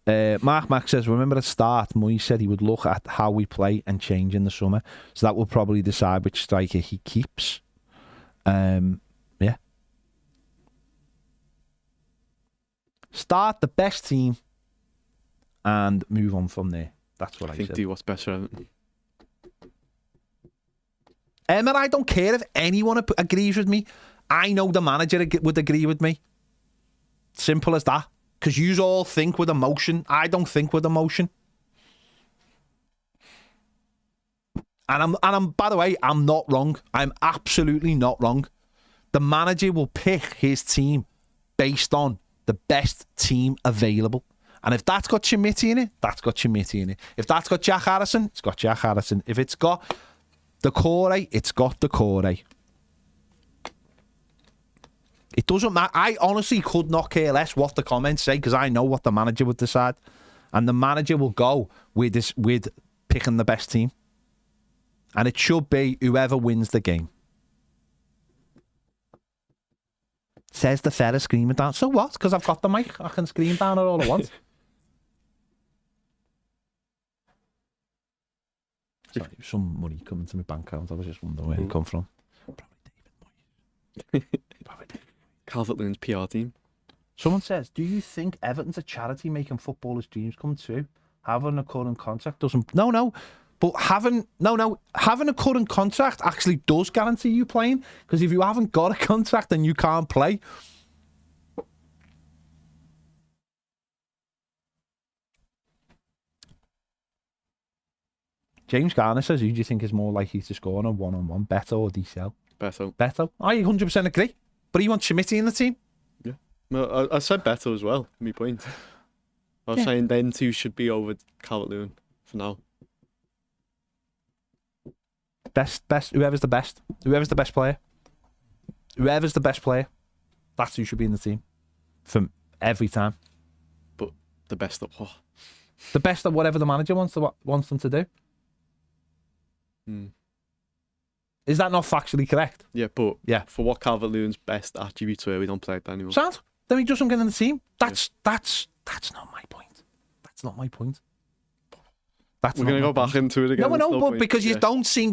Mark Mack says, remember at the start, Moyes said he would look at how we play and change in the summer. So that will probably decide which striker he keeps. Yeah. Start the best team and move on from there. That's what I said. Do what's best for Everton. And I don't care if anyone agrees with me. I know the manager would agree with me. Simple as that. Because you all think with emotion. I don't think with emotion. And I'm by the way, I'm not wrong. I'm absolutely not wrong. The manager will pick his team based on the best team available. And if that's got Chimiti in it, that's got Chimiti in it. If that's got Jack Harrison, it's got Jack Harrison. If it's got Decore, it's got Decore. It doesn't matter. I honestly could not care less what the comments say, because I know what the manager would decide. And the manager will go with picking the best team. And it should be whoever wins the game. Says the fella screaming down. So what? Because I've got the mic. I can scream down it all I want. Sorry, some money coming to my bank account. I was just wondering where it come from. Probably David Moyes. Probably David. Calvert-Lewin's PR team. Someone says, do you think Everton's a charity making footballers' dreams come true? Having a current contract doesn't... No. But having a current contract actually does guarantee you playing. Because if you haven't got a contract, then you can't play. James Garner says, who do you think is more likely to score on a one-on-one, Beto or DCL? Beto. I 100% agree. But he wants Schmidt in the team. Yeah. Well, I said Beto as well, my point. I was saying them two should be over Calvert-Lewin for now. Best. Whoever's the best. Whoever's the best player. Whoever's the best player. That's who should be in the team. From every time. But the best of what? The best at whatever the manager wants them to do. Is that not factually correct? Yeah, but Yeah. for what Calvert-Lewin's best attributes were, we don't play it anymore. Sound? Then he doesn't get in the team. That's not my point. That's not my point. We're going to go back into it again. No, but because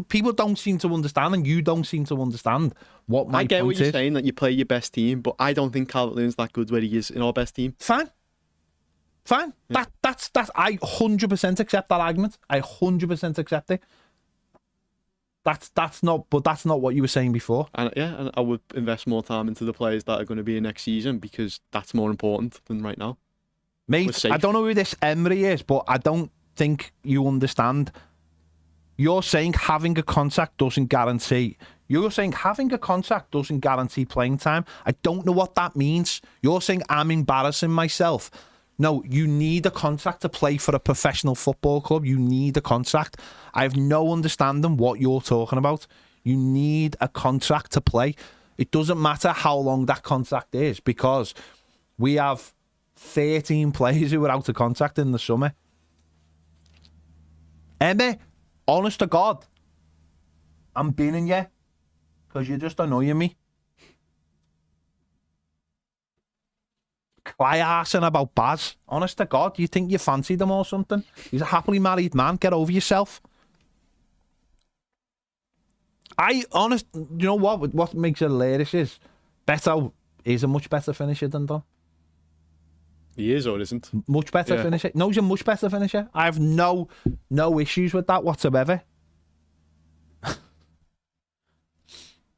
people don't seem to understand, and you don't seem to understand what my point is. I get what you're saying, that you play your best team, but I don't think Calvert-Lewin's that good where he is in our best team. Fine. Yeah. That's I 100% accept that argument. I 100% accept it. That's not what you were saying before. And I would invest more time into the players that are going to be in next season, because that's more important than right now. Mate, I don't know who this Emery is, but I don't think you understand. You're saying having a contract doesn't guarantee. You're saying having a contract doesn't guarantee playing time. I don't know what that means. You're saying I'm embarrassing myself. No, you need a contract to play for a professional football club. You need a contract. I have no understanding what you're talking about. You need a contract to play. It doesn't matter how long that contract is, because we have 13 players who are out of contract in the summer. Emma, honest to God, I'm binning you because you're just annoying me. Cry-arsing about Baz. Honest to God, you think you fancied him or something? He's a happily married man. Get over yourself. You know what makes it hilarious is Beto is a much better finisher than Don. He is or isn't? Much better finisher. No, he's a much better finisher. I have no issues with that whatsoever.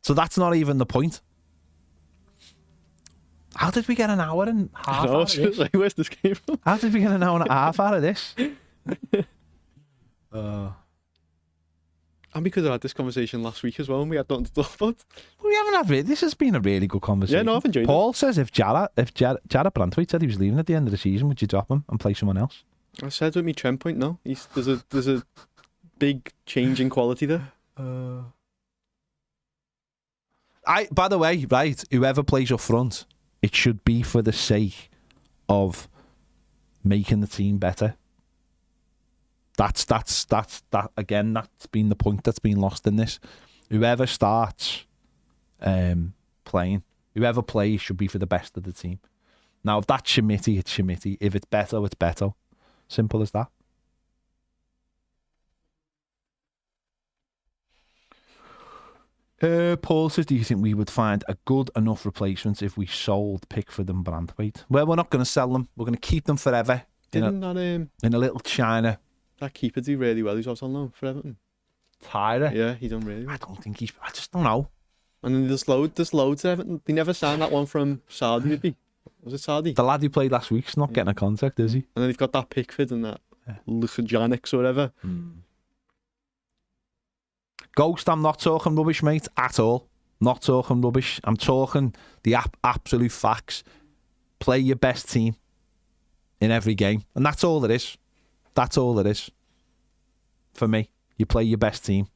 So that's not even the point. How did we get an hour and a half out of this? Like, where's this came from? How did we get an hour and a half out of this? And because I had this conversation last week as well, and we had nothing to talk about. We haven't had this has been a really good conversation. Yeah, no, I've enjoyed Paul says if Jarrett Brantwaite said he was leaving at the end of the season, would you drop him and play someone else? I said with me Trent point, no. There's a big change in quality there. By the way, right, whoever plays up front, it should be for the sake of making the team better. That's again, that's been the point that's been lost in this. Whoever starts playing, whoever plays should be for the best of the team. Now, if that's Schmitty, it's Schmitty. If it's Beto, it's Beto. Simple as that. Paul says, do you think we would find a good enough replacement if we sold Pickford and Brandwaite? Well, we're not going to sell them. We're going to keep them forever. In a little China. That keeper do really well. He's also on loan for Everton. Tyler? Yeah, he done really well. I just don't know. And then there's loads of Everton. They never signed that one from Saudi, did he? Was it Saudi? The lad who played last week's not getting a contract, is he? And then they've got that Pickford and that Luchajanix or whatever. Ghost, I'm not talking rubbish, mate, at all. Not talking rubbish. I'm talking the absolute facts. Play your best team in every game. And that's all it is. That's all it is. For me, you play your best team.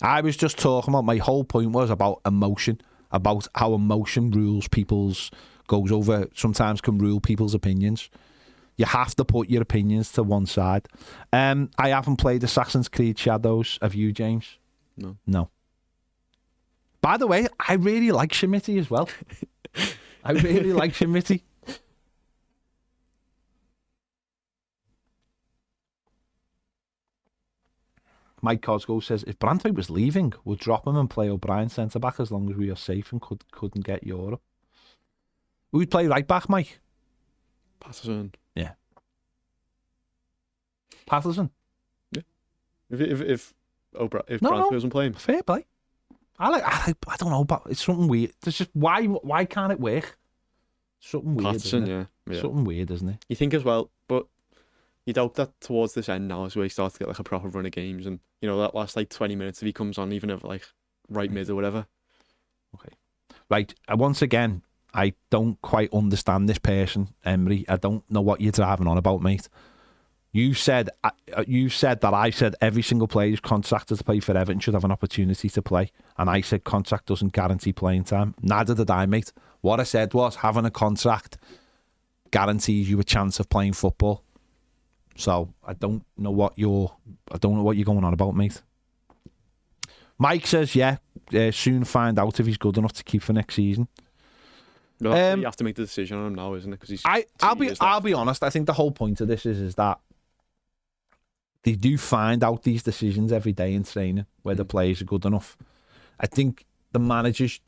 I was just talking about, my whole point was about emotion, about how emotion sometimes can rule people's opinions. You have to put your opinions to one side. I haven't played Assassin's Creed Shadows. Have you, James? No. By the way, I really like Schmitty as well. I really like Schmitty. Mike Cosgrove says, if Brantwaite was leaving, we'll drop him and play O'Brien centre-back as long as we are safe and couldn't get Europe. We'd play right-back, Mike. Patterson. Yeah. Patterson? Yeah. If Brantwaite wasn't playing. Fair play. I don't know, but it's something weird. There's just, why can't it work? Something weird, Patterson, isn't it? Yeah. Something weird, isn't it? You think as well, but you'd hope that towards this end now is where he starts to get like a proper run of games, and you know that last like 20 minutes if he comes on, even if like right mid or whatever. Okay. Right. Once again, I don't quite understand this person, Emery. I don't know what you're driving on about, mate. You said that I said every single player who's contracted to play for Everton should have an opportunity to play, and I said contract doesn't guarantee playing time. Neither did I, mate. What I said was having a contract guarantees you a chance of playing football. So I don't know what you're going on about, mate. Mike says, soon find out if he's good enough to keep for next season. No, you have to make the decision on him now, isn't it? Because I'll be honest. I think the whole point of this is that they do find out these decisions every day in training whether players are good enough. I think the managers.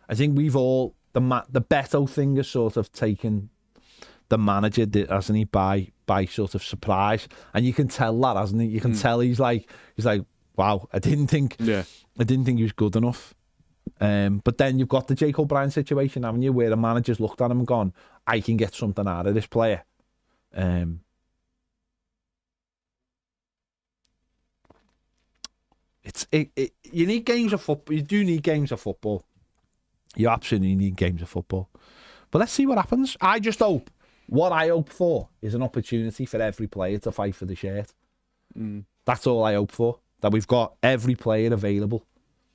I think we've all the Beto thing has sort of taken the manager, hasn't he, by sort of surprise, and you can tell that, hasn't he? You can tell he's like, wow, I didn't think he was good enough. But then you've got the Jake O'Brien situation, haven't you, where the manager's looked at him and gone, I can get something out of this player. You need games of football. You do need games of football. You absolutely need games of football. But let's see what happens. What I hope for is an opportunity for every player to fight for the shirt. That's all I hope for. That we've got every player available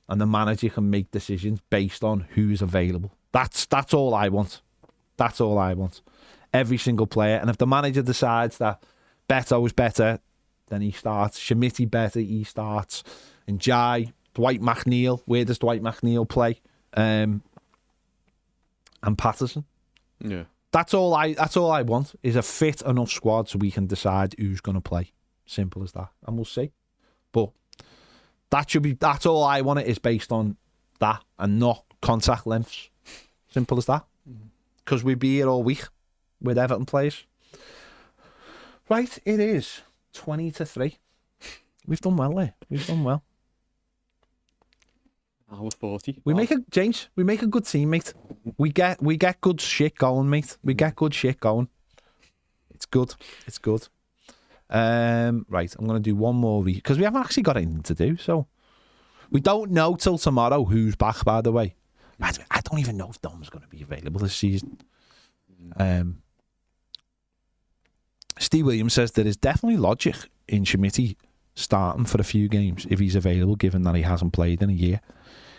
and the manager can make decisions based on who's available. That's all I want. That's all I want. Every single player. And if the manager decides that Beto is better, then he starts. Schmidt better, he starts. And Jai, Dwight McNeil, where does Dwight McNeil play? And Patterson. Yeah. That's all I want is a fit enough squad so we can decide who's going to play. Simple as that. And we'll see. But that's all I want. It is based on that and not contract lengths. Simple as that. Because we'd be here all week with Everton players. Right, it is 20-3. We've done well there. We've done well. Hour 40. We make a good team, mate. We get good shit going, mate. We get good shit going. It's good. It's good. Right, I'm going to do one more because we haven't actually got anything to do. So we don't know till tomorrow who's back, by the way. I don't even know if Dom's going to be available this season. Steve Williams says there is definitely logic in Schmidt starting for a few games if he's available, given that he hasn't played in a year.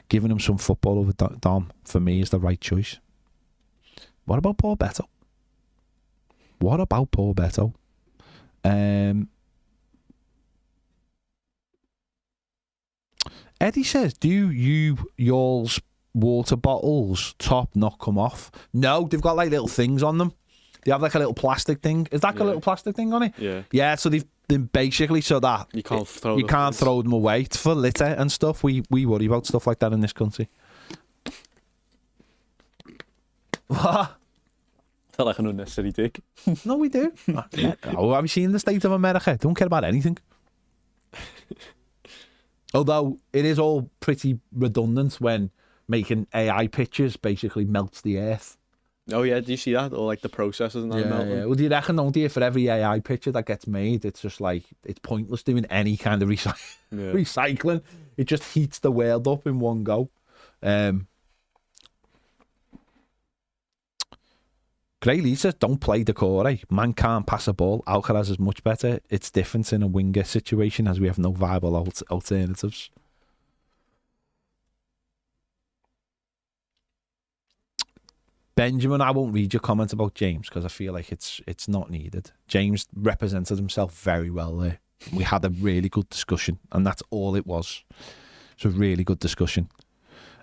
Giving him some football over Dom, for me, is the right choice. What about Paul Beto? Eddie says, do y'all's water bottles top not come off? No, they've got like little things on them. They have like a little plastic thing. Is that got a little plastic thing on it? Yeah. Yeah, so they've been basically so that you can't throw them away. It's for litter and stuff. We worry about stuff like that in this country. What? Felt like an unnecessary dick. No, we do. Oh, have you seen the state of America? Don't care about anything. Although it is all pretty redundant when making AI pictures basically melts the earth. Oh yeah, do you see that? Or like the processes and that melting? Yeah. Well, do you reckon, don't you, for every AI picture that gets made, it's just like, it's pointless doing any kind of recycling. It just heats the world up in one go. Gray Lee says, don't play Decore. Man can't pass a ball. Alcaraz is much better. It's different in a winger situation as we have no viable alternatives. Benjamin, I won't read your comment about James because I feel like it's not needed. James represented himself very well there. We had a really good discussion, and that's all it was. It's a really good discussion.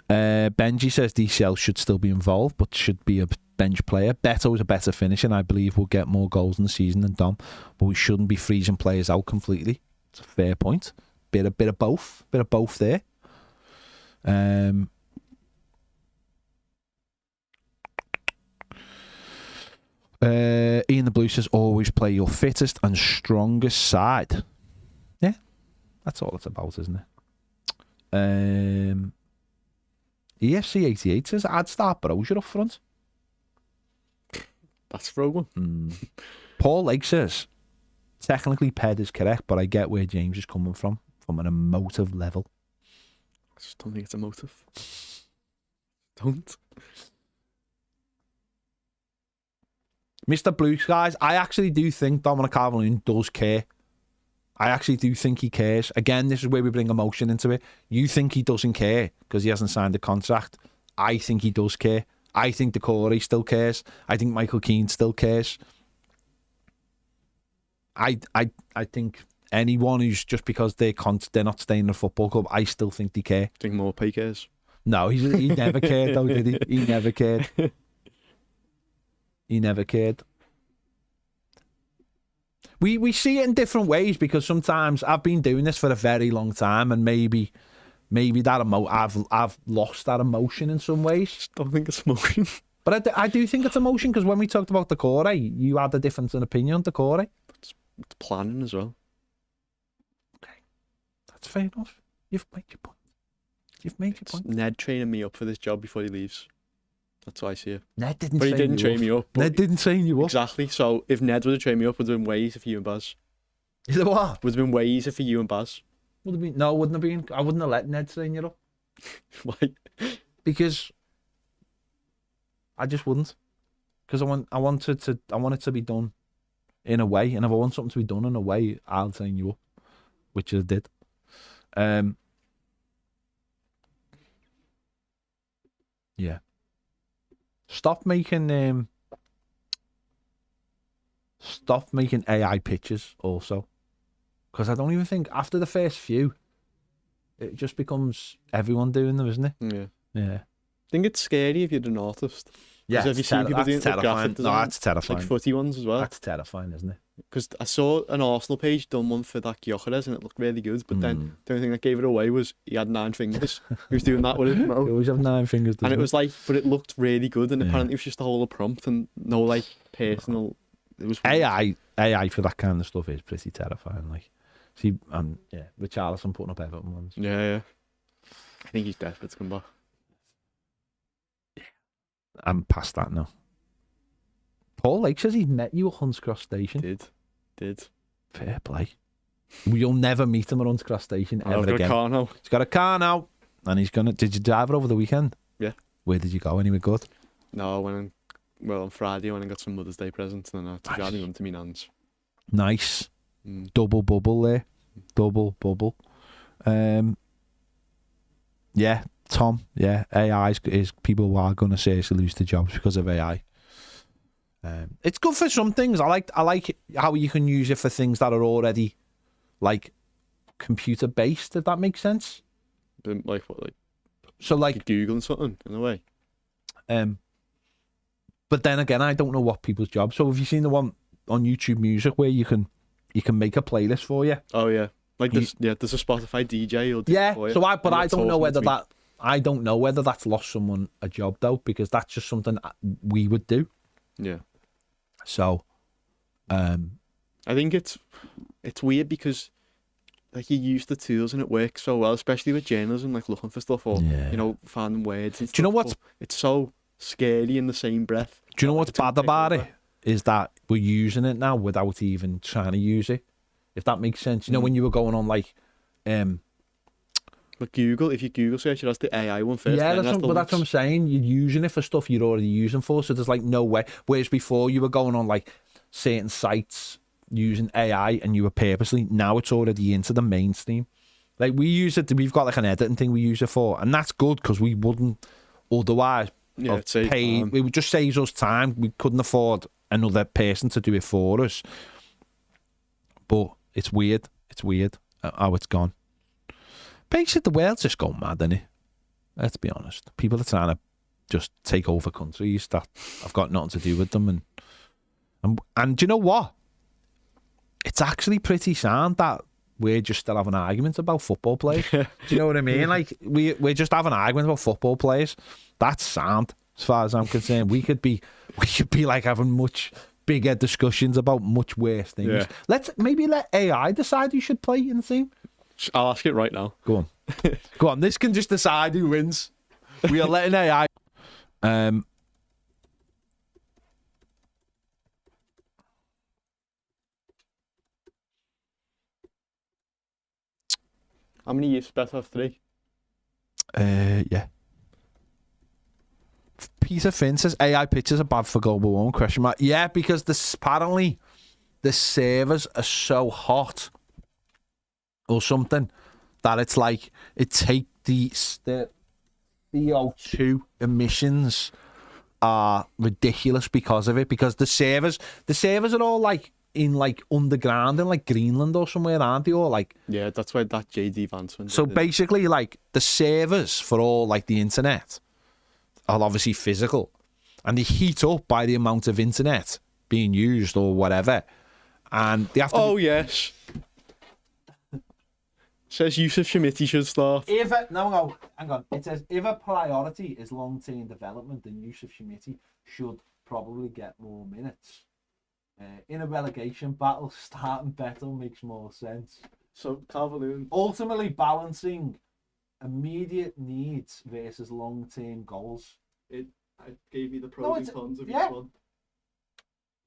Benji says DCL should still be involved, but should be a bench player. Beto is a better finisher, and I believe will get more goals in the season than Dom, but we shouldn't be freezing players out completely. It's a fair point. Bit of both there. Ian the Blue says always play your fittest and strongest side. Yeah, that's all it's about, isn't it? EFC88 says I'd start Brozier up front. That's for one. Paul Lake says technically Ped is correct, but I get where James is coming from an emotive level. I just don't think it's emotive. Don't. Mr. Blue Skies, I actually do think Dominic Calvert-Lewin does care. I actually do think he cares. Again, this is where we bring emotion into it. You think he doesn't care because he hasn't signed a contract. I think he does care. I think Decore still cares. I think Michael Keane still cares. I think anyone who's just because they're not staying in the football club, I still think they care. Think Morpay cares? No, he never cared though, did he? He never cared. He never cared. We see it in different ways because sometimes I've been doing this for a very long time and maybe that I've lost that emotion in some ways. Don't think it's emotion. But I do think it's emotion because when we talked about Decore, you had a difference in opinion on Decore. It's planning as well. Okay, that's fair enough. You've made your point. It's Ned training me up for this job before he leaves. That's what I see it. Ned didn't. But he didn't train me up. Ned didn't train you up. Exactly. So if Ned would have trained me up, would have been way easier for you and Baz. Is it what? Would have been way easier for you and Baz. Would have been no, wouldn't have been. I wouldn't have let Ned train you up. Why? Because I just wouldn't. Because I want it to be done in a way, and if I want something to be done in a way, I'll train you up, which I did. Yeah. Stop making AI pictures also, because I don't even think after the first few, it just becomes everyone doing them, isn't it? Yeah. I think it's scary if you're an artist. Yeah, have you seen people doing terrifying. graphic design? No, that's terrifying. Like footy ones as well. That's terrifying, isn't it? Because I saw an Arsenal page done one for that Gyökeres and it looked really good. But then the only thing that gave it away was he had 9 fingers. He was doing that with his mouth. He always have 9 fingers. And it was like, but it looked really good. And apparently it was just a whole prompt and no like personal. It was AI for that kind of stuff is pretty terrifying. Like, see, Richarlison putting up Everton ones. Yeah. I think he's desperate to come back. I'm past that now. Paul Lake says he's met you at Hunts Cross Station. Did. Fair play. You'll never meet him at Hunts Cross Station ever again. He's got a car now. He's got a car now, and he's gonna. Did you drive it over the weekend? Yeah. Where did you go? Anywhere good? No, on Friday I went and got some Mother's Day presents, and then I had to drive them to me nan's. Nice. Double bubble there. Double bubble. Yeah, Tom. Yeah, AI is people are going to seriously lose their jobs because of AI. It's good for some things. I like how you can use it for things that are already like computer based. If that makes sense. Like what? Like so, like Googling something in a way. But then again, I don't know what people's jobs. So have you seen the one on YouTube Music where you can make a playlist for you? Oh yeah, like there's a Spotify DJ or for you. So I don't know whether I don't know whether that's lost someone a job though, because that's just something we would do. Yeah. So, I think it's weird because like you use the tools and it works so well, especially with journalism, like looking for stuff or finding words. And do you know what's? It's so scary in the same breath. Do you know what's bad about it? Is that we're using it now without even trying to use it. If that makes sense, you know when you were going on like, But Google, if you Google search it, that's the AI one first. Yeah, that's what I'm saying. You're using it for stuff you're already using for, so there's like no way. Whereas before you were going on like certain sites using AI and you were purposely, now it's already into the mainstream. Like we use it, we've got like an editing thing we use it for, and that's good because we wouldn't otherwise have paid. It would just saves us time. We couldn't afford another person to do it for us. But it's weird. It's weird how it's gone. Basically, the world's just gone mad, isn't it? Let's be honest. People are trying to just take over countries that have got nothing to do with them, and do you know what? It's actually pretty sound that we're just still having arguments about football players. Do you know what I mean? Like we're just having arguments about football players. That's sound, as far as I'm concerned. We could be like having much bigger discussions about much worse things. Yeah. Let's maybe let AI decide who should play in the team. I'll ask it right now. Go on. Go on. This can just decide who wins. We are letting AI. How many years best of 3? Yeah. Peter Finn says AI pictures are bad for global warming, question mark. Yeah, because apparently the servers are so hot or something that it's like it take the CO2 emissions are ridiculous because of it, because the servers are all like in like underground in like Greenland or somewhere, aren't they? Or like, yeah, that's why that JD Vance one. so basically like the servers for all like the internet are obviously physical, and they heat up by the amount of internet being used or whatever, and they have to. Oh yes. Says Yusuf Shamiti should start. Hang on. It says if a priority is long-term development, then Yusuf Shamiti should probably get more minutes. In a relegation battle, starting better makes more sense. So Calvert-Lewin. Ultimately, balancing immediate needs versus long-term goals. I gave you the No, pros and cons of each yeah. one.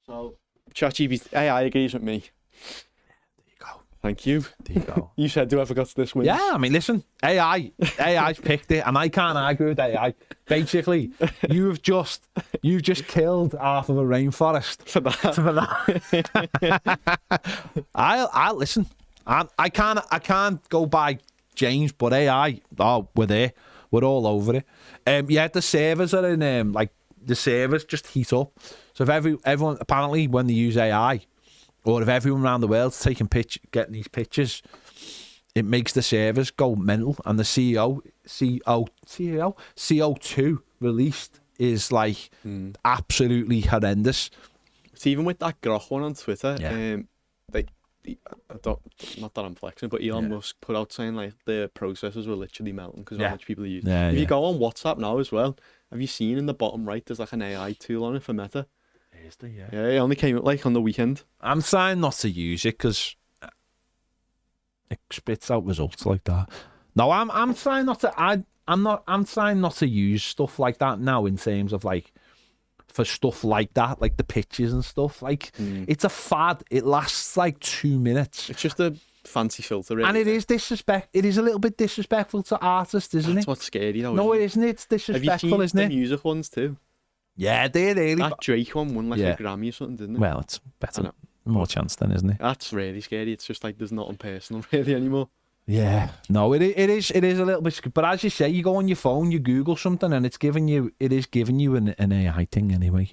So ChatGPT AI agrees with me. There you go. Thank you. There you go. You said whoever got this wins. Yeah, I mean, listen, AI's picked it, and I can't argue with AI. Basically, you've just killed half of a rainforest For that. I'll listen. I can't go by James, but AI. Oh, we're there. We're all over it. Yeah, the servers are in like the servers just heat up. So if everyone apparently when they use AI, or if everyone around the world's getting these pictures, it makes the servers go mental, and the CO2 released is like absolutely horrendous. It's even with that Grok one on Twitter. Yeah. Not that I'm flexing, but Elon Musk put out saying like the processors were literally melting because of how much people are using. Yeah, if you go on WhatsApp now as well, have you seen in the bottom right there's like an AI tool on it for Meta? Is there? Yeah. Yeah, it only came up like on the weekend. I'm trying not to use it because it spits out results like that. No, I'm trying not to. I'm trying not to use stuff like that now in terms of like for stuff like that, like the pictures and stuff. Like it's a fad. It lasts like 2 minutes. It's just a fancy filter, really. And it is disrespect. It is a little bit disrespectful to artists, isn't That's it? what's scary though. No, isn't it isn't. It's disrespectful, Have you seen isn't the it? music ones too? Yeah, they're really. That Drake one won like Yeah. a Grammy or something, didn't it? Well, it's I better, know. more chance then, isn't it? That's really scary. It's just like there's nothing personal really anymore. Yeah, no, it is a little bit, but as you say, you go on your phone, you Google something, and it is giving you an AI thing anyway.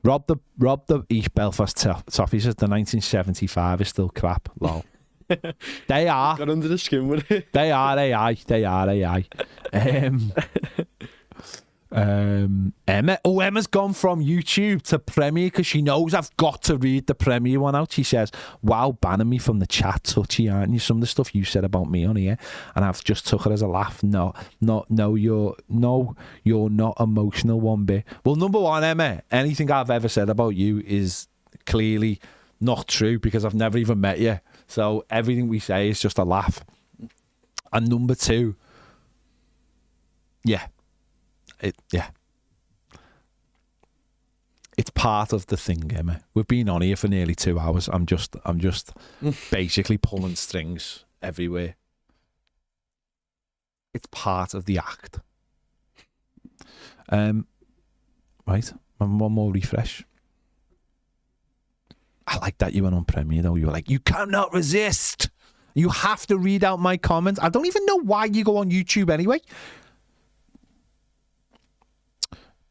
Rob the East Belfast Toffee says the 1975 is still crap. Lol. They are. Got under the skin with it. They are AI. They are AI. Emma's gone from YouTube to Premiere because she knows I've got to read the Premiere one out. She says, "Wow, banning me from the chat, touchy, aren't you? Some of the stuff you said about me on here," and I've just took it as a laugh. No, you're not emotional one bit. Well, number one, Emma, anything I've ever said about you is clearly not true because I've never even met you. So everything we say is just a laugh. And number two, it's part of the thing, Emma. We've been on here for nearly 2 hours. I'm just basically pulling strings everywhere. It's part of the act. Right, one more refresh. I like that you went on Premiere though. You were like, you cannot resist. You have to read out my comments. I don't even know why you go on YouTube anyway.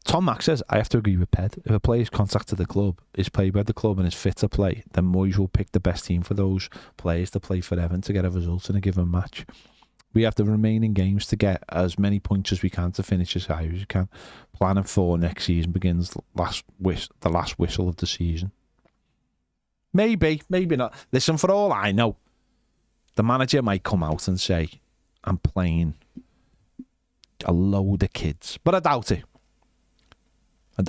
Tom Mack says, I have to agree with Ped. If a player's contract to the club is played by the club and is fit to play, then Moyes will pick the best team for those players to play for Everton to get a result in a given match. We have the remaining games to get as many points as we can to finish as high as we can. Planning for next season begins the last whistle of the season. Maybe not. Listen, for all I know, the manager might come out and say, I'm playing a load of kids. But I doubt it. Is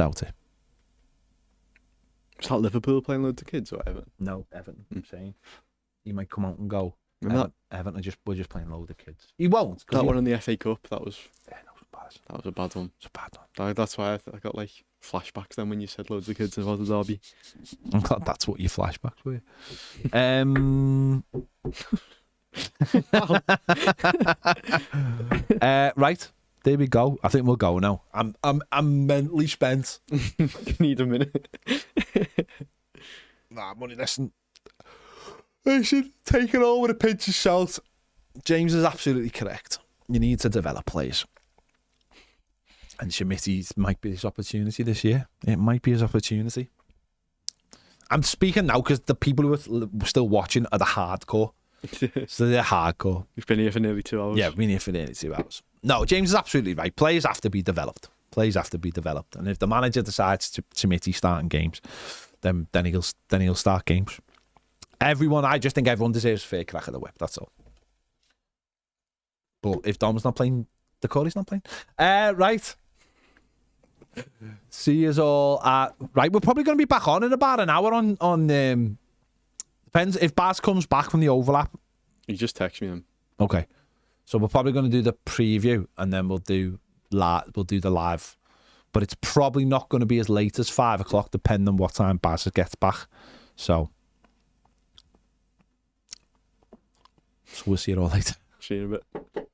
that Liverpool playing loads of kids or Everton? No, Everton, I'm saying. He might come out and go, Remember Everton we're just playing loads of kids. He won't. that one in the FA Cup, that was That was bad. that was a bad one. It's a bad one. That's why I got like flashbacks then when you said loads of kids about the derby. I'm glad that's what your flashbacks were. Right. there we go. I think we'll go now. I'm mentally spent. Need a minute. Nah, money, listen. Take it all with a pinch of salt. James is absolutely correct. You need to develop players. And Schmitty might be his opportunity this year. It might be his opportunity. I'm speaking now because the people who are still watching are the hardcore. So they're hardcore. We've been here for nearly 2 hours. Yeah, we've been here for nearly 2 hours. No, James is absolutely right. Players have to be developed. And if the manager decides to Schmitty starting games, then he'll start games. I just think everyone deserves a fair crack of the whip. That's all. But if Dom's not playing, the Corey's not playing. Right. See you all. Right, we're probably going to be back on in about an hour on depends if Baz comes back from the overlap. You just text me him. Okay. So we're probably going to do the preview and then we'll do the live. But it's probably not going to be as late as 5 o'clock, depending on what time Baz gets back. So we'll see you all later. See you in a bit.